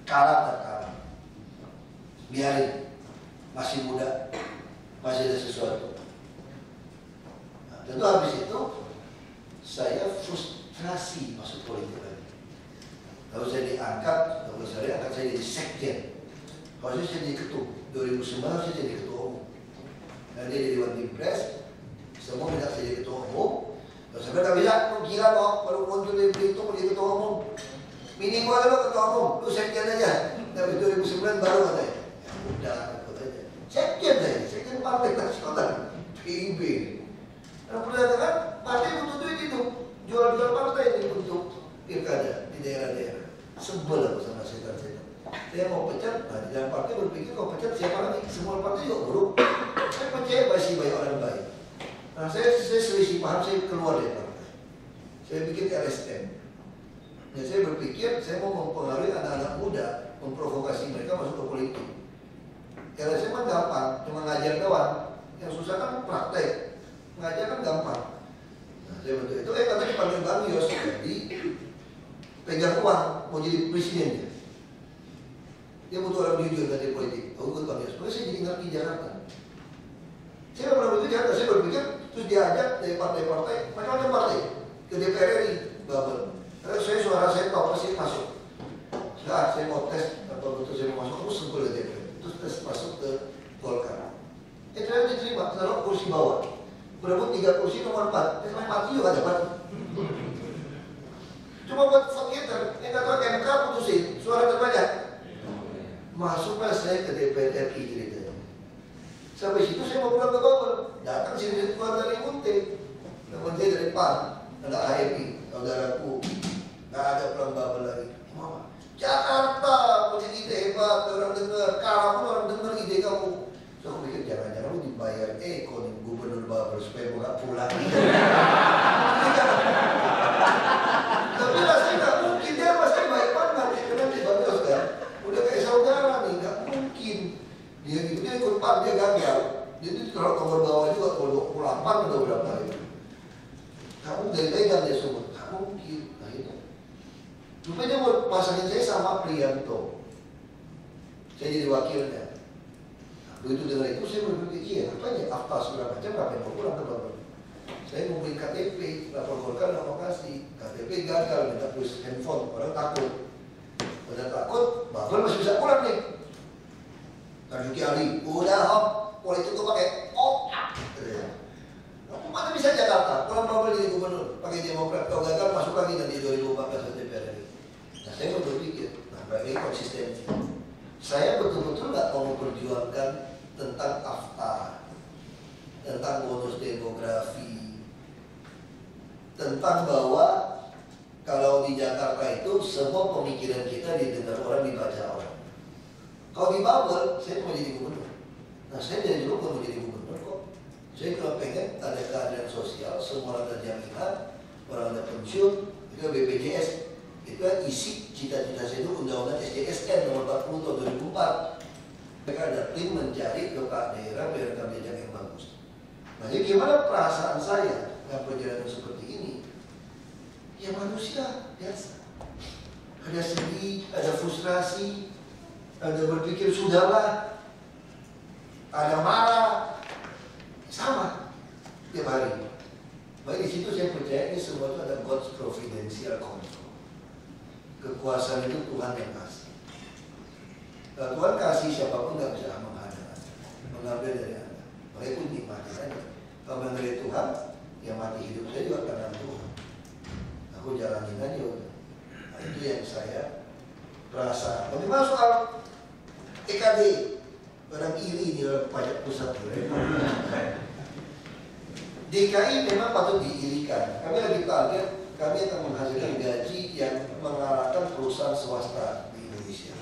Kalah dan kalah. Biarin. Masih muda. Masih ada sesuatu. Nah, tentu habis itu saya frustrasi masuk politik lagi. Lalu saya diangkat, lalu saya angkat saya jadi sekjen. Kalau saya jadi ketua, 2009 saya jadi ketua umum. Dan dia jadi Dewan Impres, semua minta saya jadi ketua umum. Lalu saya bilang, bisa, lu gila kok, baru muncul dari Belitung jadi ketua umum. Minimal adalah ketua umum, lu sekjen aja. Tapi 2009 baru katanya. Ya udah, ikut aja. Sekjen aja, sekjen partai nasional, PIB. Dan berdasarkan partai butuh duit itu, jual-jual partai ini untuk Saya mau pecat, nah di dalam partai berpikir kalau pecat siapa lagi? Semua partai juga buruk. Saya percaya pasti banyak orang baik. Nah saya selisih paham, saya keluar dari partai. Saya bikin LSM. Ya, saya berpikir saya mau mempengaruhi anak-anak muda, memprovokasi mereka masuk ke politik. LSM kan gampang, cuma ngajar doang. Yang susah kan praktek. Ngajar kan gampang. Nah, saya betul itu, katanya dipanggil Bang Yos, jadi pegang uang, mau jadi presiden. Dia butuh orang jujur dari politik. Oh, ikut Bang Yos. Makanya saya jadi ngerti Jakarta. Saya pernah berpikir Jakarta, saya berpikir terus diajak dari partai-partai, macam-macam partai ke DPR RI, Babel. Karena suara saya tahu pasti masuk. Nah, saya mau tes atau betul saya mau masuk, aku sempul ke DPR. Terus tes masuk ke Golkar. Ternyata diterima, taruh kursi bawah. Berebut 3 kursi nomor 4. Saya mati juga dapat. Cuma buat vote getter, yang kata MK putusin, suara terbanyak. Masuklah saya ke DPR RI ceritanya. Sampai situ saya mau pulang ke Babel. Datang sini keluar dari Munte. Munte dari PAN, ada AMI, saudaraku. Nggak ada pulang Babel lagi. Mama, Jakarta, punya ide hebat, orang dengar. Kalau pun orang dengar ide kamu. So aku pikir jangan-jangan lu dibayar Eko nih, gubernur Babel supaya gue nggak pulang. Tapi rasanya nggak mungkin, dia pasti baik banget. Dia kenal di Babel kan, udah kayak saudara nih, nggak mungkin. Dia gitu, dia ikut PAN, dia gagal. Jadi kalau nomor bawah juga, kalau 28 udah berapa itu. Kamu dari pegang dia semua, nggak mungkin. Nah itu. Rupanya dia mau pasangin saya sama Prianto. Saya jadi wakilnya. Begitu dengar itu saya berpikir, iya rupanya apa segala macam ngapain mau pulang ke Babel. Saya mau beli KTP, lapor Golkar nggak mau kasih. KTP gagal, minta tulis handphone, orang takut. Udah takut, Babel masih bisa pulang nih. Tanjuki Ali, udah hop, politik itu pakai aku mana bisa Jakarta, pulang Babel jadi gubernur, pakai Demokrat, kalau gagal masuk lagi nanti 2014 DPR RI. Nah saya berpikir, nah bagi konsistensi. Saya betul-betul nggak mau memperjuangkan tentang AFTA, tentang bonus demografi, tentang bahwa kalau di Jakarta itu semua pemikiran kita didengar orang, dibaca orang. Kalau di Babel, saya mau jadi gubernur. Nah saya dari dulu mau jadi gubernur kok. Saya kalau pengen ada keadilan sosial, semua orang ada jaminan, orang ada pensiun, itu BPJS. Itu isi cita-cita saya itu undang-undang SDSN nomor 40 tahun 2004. Mereka ada tim mencari kepala daerah biar rekam jejak yang bagus. Nah jadi gimana perasaan saya dengan perjalanan seperti ini? Ya manusia biasa. Ada sedih, ada frustrasi, ada berpikir sudahlah, ada marah, sama tiap hari. Baik di situ saya percaya ini semua itu ada God's providential control. Kekuasaan itu Tuhan yang kasih. Kalau Tuhan kasih siapapun nggak bisa mengambil dari Anda. Makanya pun nikmati saja. Kalau dari Tuhan, yang mati hidup saya juga karena Tuhan. Aku jalanin aja udah. Nah, itu yang saya rasa. Bagaimana soal EKD? Orang iri di dalam pajak pusat. DKI memang patut diirikan. Kami lagi target. Kami akan menghasilkan gaji yang mengalahkan perusahaan swasta di Indonesia.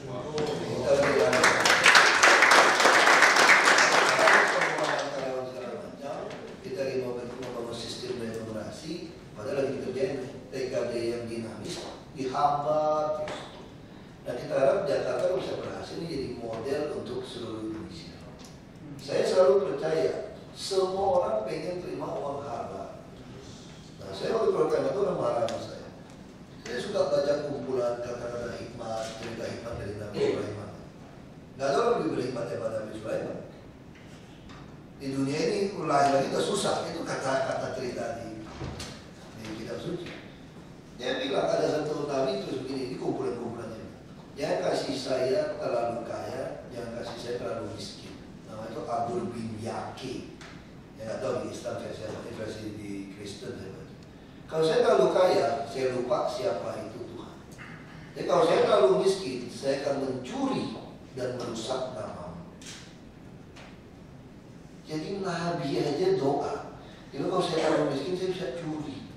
Kita lagi membangun sistem demokrasi, padahal lagi kerjaan TKD yang dinamis, dihambat. Nah kita harap Jakarta bisa berhasil jadi model untuk seluruh Indonesia. Saya selalu percaya semua orang pengen terima uang halal. Nah, saya waktu program itu orang marah sama saya. Saya suka baca kumpulan kata-kata hikmat, cerita hikmat dari Nabi Sulaiman. Gak ada orang lebih berhikmat daripada Nabi Sulaiman. Di dunia ini lahir lagi gak susah. Itu kata-kata cerita di kitab suci. Dia bilang ada satu Nabi terus begini, ini kumpulan-kumpulannya. Jangan kasih saya terlalu kaya, jangan kasih saya terlalu miskin. Nama itu Abdul bin Yaqi. Yang gak tahu di Islam versi di Kristen saya. Kalau saya terlalu kaya, saya lupa siapa itu Tuhan. Jadi kalau saya terlalu miskin, saya akan mencuri dan merusak namamu. Jadi Nabi aja doa. Jadi kalau saya terlalu miskin, saya bisa curi.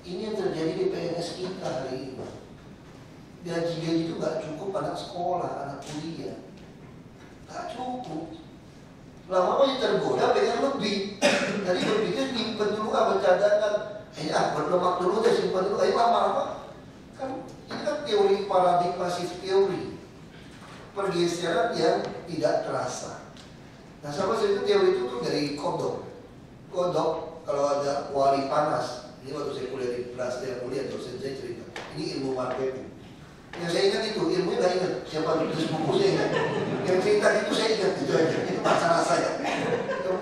Ini yang terjadi di PNS kita hari ini. gaji itu nggak cukup anak sekolah, anak kuliah, nggak cukup. Lama-lama tergoda pengen lebih. Tadi berpikir nyimpen dulu, bercadangan. Berlemak dulu deh, simpan dulu. Lama-lama kan ini kan teori paradigma shift teori, pergeseran yang tidak terasa. Nah sama saya itu teori itu tuh dari kodok. Kodok kalau ada kuali panas. Ini waktu saya kuliah di Prastia kuliah, dosen saya cerita. Ini ilmu marketing. Yang saya ingat itu, ilmunya nggak ingat. Siapa tulis buku saya ingat. Yang cerita itu saya ingat, itu aja. Itu masalah saya.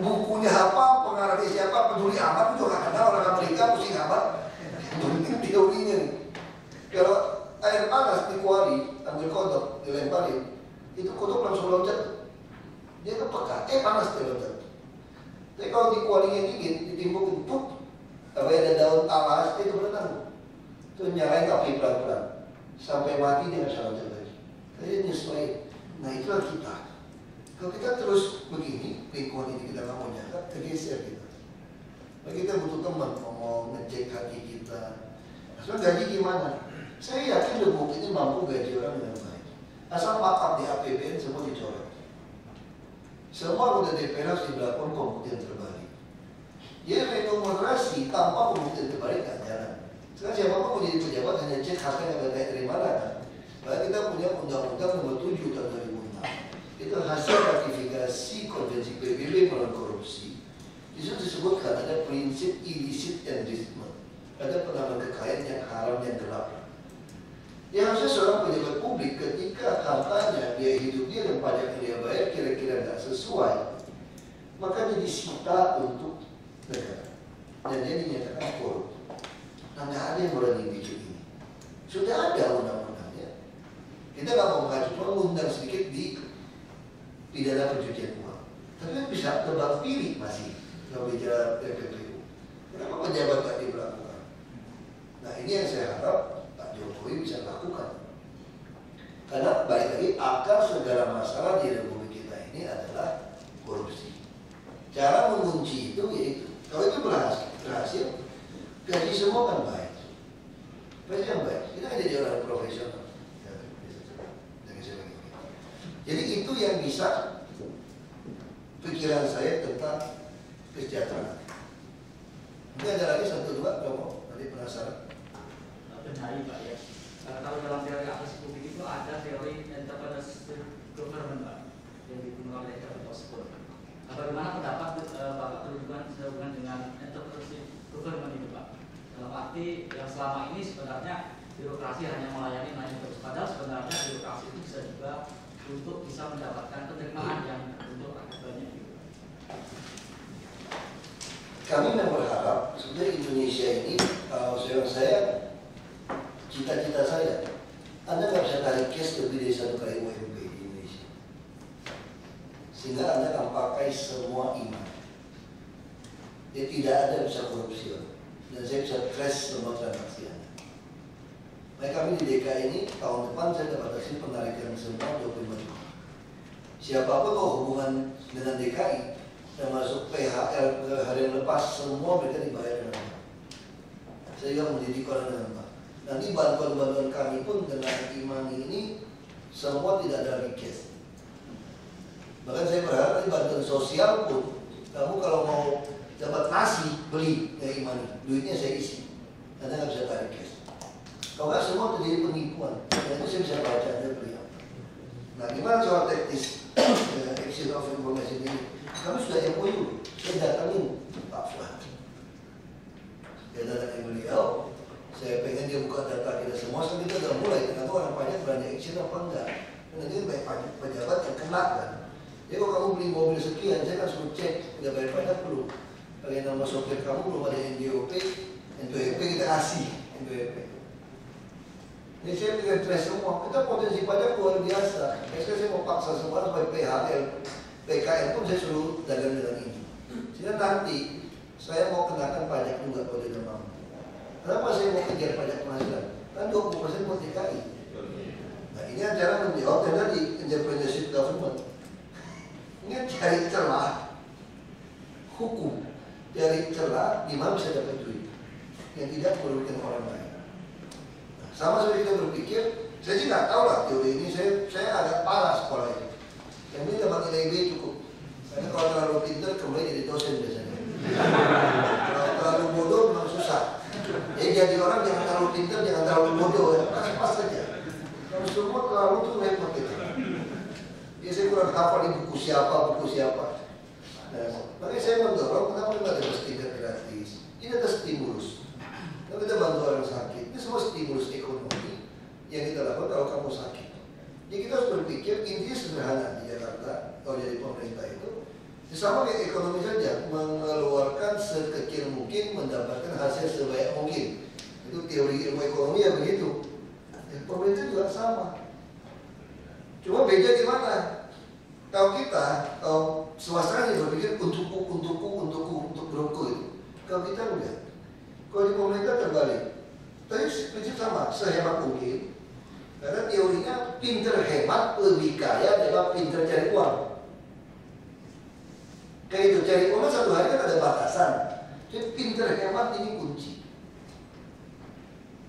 Bukunya apa, pengarangnya siapa, peduli amat, itu nggak kenal orang Amerika, mesti amat. Itu teorinya nih. Kalau air panas di kuali, ambil kodok, dilemparin, itu kodok langsung loncat. Dia kepeka, panas dia loncat. Tapi kalau di kualinya dingin, ditimbuk empuk, tapi ada daun talas, itu berenang. Itu nyalain api pelan-pelan. Sampai mati dia nggak salah lagi. Jadi nyesuaiin. Nah itulah kita. Kalau kita terus begini, lingkungan ini kita nggak mau nyangka, tergeser kita. Nah, kita butuh teman ngomong, ngecek hati kita. Soalnya gaji gimana? Saya yakin Lebuk ini mampu gaji orang dengan baik. Asal markup di APBN semua dicoret. Semua anggota DPR harus dilakukan pembuktian terbalik. Jadi remunerasi tanpa pembuktian terbalik nggak jalan. Sekarang siapapun mau jadi pejabat hanya cek harta yang ada dari mana kan? Bahkan kita punya Undang-Undang Nomor 7 tahun 2006. Itu hasil ratifikasi Konvensi PBB melawan korupsi. Di situ disebutkan ada prinsip illicit enrichment. Ada penambahan kekayaan yang haram yang gelap. Yang harusnya seorang pejabat publik ketika hartanya, biaya hidup dia dan pajak yang dia bayar kira-kira nggak sesuai, maka dia disita untuk negara dan dia dinyatakan korup. Nah, nggak ada yang berani bikin ini. Sudah ada undang-undangnya. Kita nggak mau mengacu, cuma undang sedikit di pidana pencucian uang. Tapi bisa tebak pilih masih kalau bicara PPPU. Kenapa pejabat nggak diberlakukan? Nah ini yang saya harap Pak Jokowi bisa lakukan. Karena balik lagi akar segala masalah di Republik kita ini adalah korupsi. Cara mengunci itu yaitu kalau itu berhasil, gaji semua kan baik. Gaji yang baik, kita kan jadi orang profesional. Jadi itu yang bisa pikiran saya tentang kesejahteraan. Mungkin ada lagi satu dua kalau nanti penasaran.
Benar Pak ya. Kalau dalam teori aksi publik itu ada teori entrepreneurship government Pak yang digunakan oleh Dr. Osborne. Bagaimana pendapat Bapak berhubungan dengan entrepreneurship government itu Pak? Dalam arti yang selama ini sebenarnya birokrasi hanya melayani terus, padahal sebenarnya birokrasi itu bisa juga untuk bisa mendapatkan penerimaan yang untuk rakyat banyak gitu.
Kami memang berharap sebenarnya Indonesia ini, saya cita-cita saya, Anda nggak bisa tarik cash lebih dari 1 kali UMP di Indonesia, sehingga Anda akan pakai semua iman. Dia tidak ada bisa korupsi, dan saya bisa trace semua transaksi Anda. Baik kami di DKI ini tahun depan saya dapat hasil penarikan semua 25 juta. Siapapun mau hubungan dengan DKI, termasuk PHL ke hari yang lepas, semua mereka dibayar dengan baik. Saya juga mendidik orang dengan baik. Nanti bantuan-bantuan kami pun dengan Imani ini semua tidak ada request. Bahkan saya berharap di bantuan sosial pun, kamu kalau mau dapat nasi beli dari Imani, duitnya saya isi. Anda nggak bisa tarik cash. Kalau nggak semua terjadi penipuan, dan itu saya bisa baca Anda beli apa. Nah, gimana soal teknis exchange of information ini? Kami sudah MOU, saya datangin Pak Fuad. Dia datangin beliau, saya pengen dia buka data kita semua, sampai kita udah mulai, ternyata orang pajak berani action apa enggak. Karena dia banyak pejabat yang kena kan. Jadi kalau kamu beli mobil sekian, saya kan suruh cek, udah bayar pajak belum? Kalau nama sopir kamu belum ada NJOP, NPWP kita kasih NPWP. Jadi saya pikir trace semua, kita potensi pajak luar biasa. Sekarang saya mau paksa semua supaya PHL, PKL pun saya suruh dagang dengan ini. Sehingga nanti saya mau kenakan pajak juga kalau dia mampu. Kenapa saya mau kejar pajak penghasilan? Kan 20% buat DKI. Nah ini cara menjawab dan tadi entrepreneurship government. Ini cari celah hukum, cari celah di mana bisa dapat duit yang tidak merugikan orang lain. Sama seperti kita berpikir Saya sih nggak tahu lah teori ini, saya agak parah sekolah ini. Yang ini dapat nilai B cukup. Karena kalau terlalu pintar kembali jadi dosen biasanya. Kalau terlalu bodoh memang susah. Jadi orang jangan terlalu pintar, jangan terlalu bodoh ya. Pas saja. Kalau semua terlalu tuh repot itu. Ya saya kurang hafal di buku siapa. Nah, makanya saya mendorong kenapa nggak ada tingkat gratis. Ini ada stimulus. Kalau kita bantu orang sakit, ini semua stimulus ekonomi yang kita lakukan kalau kamu sakit. Jadi kita harus berpikir intinya sederhana di Jakarta kalau jadi pemerintah itu. Sama kayak ekonomi saja, mengeluarkan sekecil mungkin, mendapatkan hasil sebanyak mungkin. Itu teori ilmu ekonomi ya begitu. Pemerintah juga sama. Cuma beda di mana? Kalau swasta ini berpikir untukku, untuk grupku itu. Kalau kita enggak. Kalau di pemerintah terbalik. Tapi prinsip sama, sehemat mungkin. Karena teorinya pinter hemat lebih kaya daripada pinter cari uang. Kayak itu, cari uang satu hari kan ada batasan. Jadi pinter hemat ini kunci.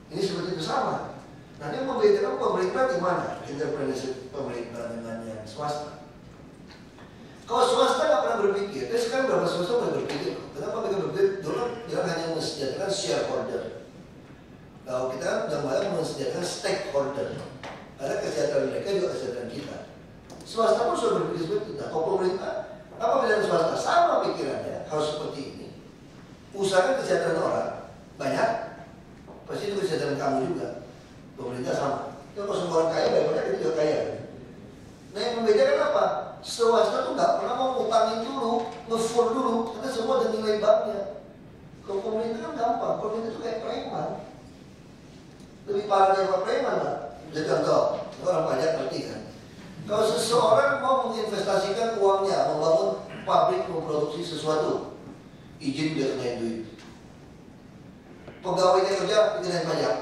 Ini seperti itu sama. Nanti yang membedakan pemerintah di mana? Entrepreneurship pemerintah dengan yang swasta. Kalau swasta nggak pernah berpikir, tapi sekarang berapa swasta pernah berpikir? Kenapa mereka berpikir? Dulu bilang hanya mensejahterakan shareholder. Kalau kita kan udah malah mensejahterakan stakeholder. Karena kesejahteraan mereka juga kesejahteraan kita. Swasta pun sudah berpikir seperti itu. Nah, kalau pemerintah, apa bedanya swasta? Sama pikirannya, harus seperti ini. Usahakan kesejahteraan orang banyak, pasti itu kesejahteraan kamu juga. Pemerintah sama. Kalau semua orang kaya, banyak itu juga kaya. Nah yang membedakan apa? Swasta tuh nggak pernah mau ngutangin dulu, nge-full dulu, karena semua ada nilai banknya. Kalau pemerintah kan gampang, pemerintah itu kayak preman. Lebih parah daripada preman lah. Jadi contoh, orang pajak ngerti kan. Kalau seseorang mau menginvestasikan uangnya, membangun pabrik memproduksi sesuatu, izin dia kenain duit. Pegawainya kerja, dikenain pajak.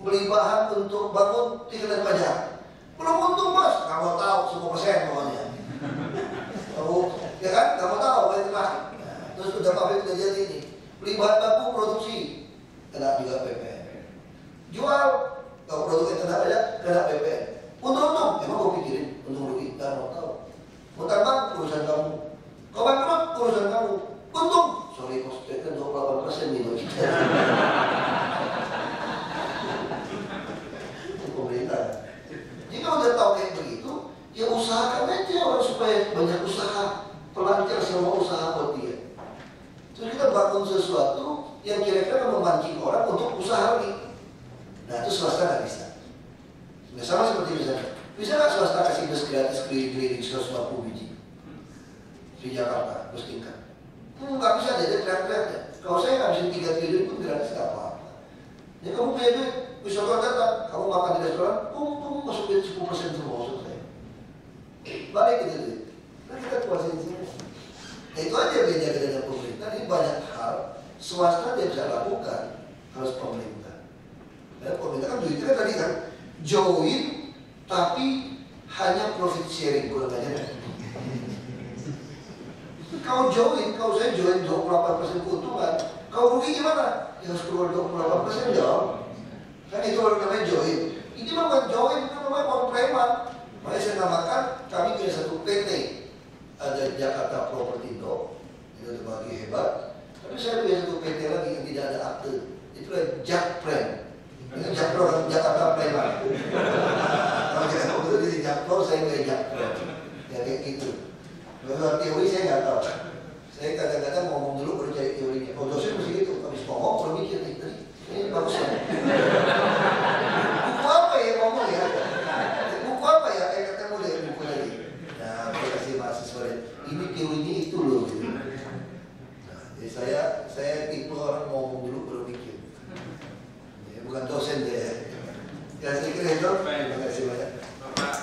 Beli bahan untuk bangun, dikenain pajak. Belum untung bos, nggak mau tahu, 10% pokoknya. Kamu, ya kan, nggak mau tahu, boleh terima. Terus udah pabrik udah jadi ini. Beli bahan baku produksi, kena juga PPN. Jual, kalau produknya kena pajak, kena PPN. Untung, emang gue pikirin, untung rugi, nggak mau tahu. Mau tambah, urusan kamu. Kau bangkrut, urusan kamu. Untung, sorry bos, kan 28% nih bos. Pemerintah. Jika udah tahu kayak begitu, ya usahakan aja orang supaya banyak usaha, pelancar semua usaha buat dia. Terus kita bangun sesuatu yang kira-kira memancing orang untuk usaha lagi. Nah itu swasta nggak bisa. Nggak sama seperti misalnya, bisa nggak swasta kasih bus gratis keliling 150 biji di Jakarta, bus tingkat? Nggak bisa deh, dia teriak-teriak ya. Kalau saya ngabisin 3 triliun pun gratis nggak apa-apa. Ya kamu punya duit, wisatawan datang, kamu makan di restoran, masukin 10% semua maksud saya. Balik gitu duit. Nah kita kuasain semua. Nah, itu aja beda dengan pemerintah. Ini banyak hal swasta dia bisa lakukan, harus pemerintah. Dan pemerintah kan duitnya kan tadi kan join, tapi hanya profit sharing kurang aja. Kau join, kalau saya join 28% keuntungan, kau rugi gimana? Ya harus keluar 28% dong. Kan itu baru namanya join. Ini mah bukan join, itu namanya kompreman. Makanya saya namakan, kami punya satu PT. Ada Jakarta Propertindo, itu terbagi hebat. Tapi saya punya satu PT lagi yang tidak ada akte. Itu adalah Jakpren. Ini Jakpro orang Jakarta Preman. Kalau kita ngomong itu jadi Jakpro, saya punya Jakpren. Ya kayak gitu. Kalau teori saya nggak tahu. Saya kadang-kadang ngomong dulu baru cari teorinya. Kalau dosen mesti gitu, habis ngomong baru mikir nih tadi. Ini bagus ya. Buku apa ya ngomong ya? Buku apa ya? Ketemu deh buku lagi. Nah, saya kasih mahasiswa ini teorinya itu loh. Gitu. Nah, jadi saya tipe orang ngomong dulu baru mikir. Ya, bukan dosen deh. Ya saya kira itu. Terima kasih banyak.
Bapak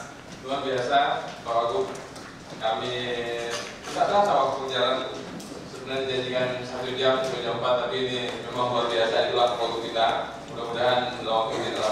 luar biasa, Pak Wagub. Kami tidak terasa waktu jalan sebenarnya dijadikan 1 jam, 2 jam 4, tapi ini memang luar biasa, itulah waktu kita. Mudah-mudahan waktu ini telah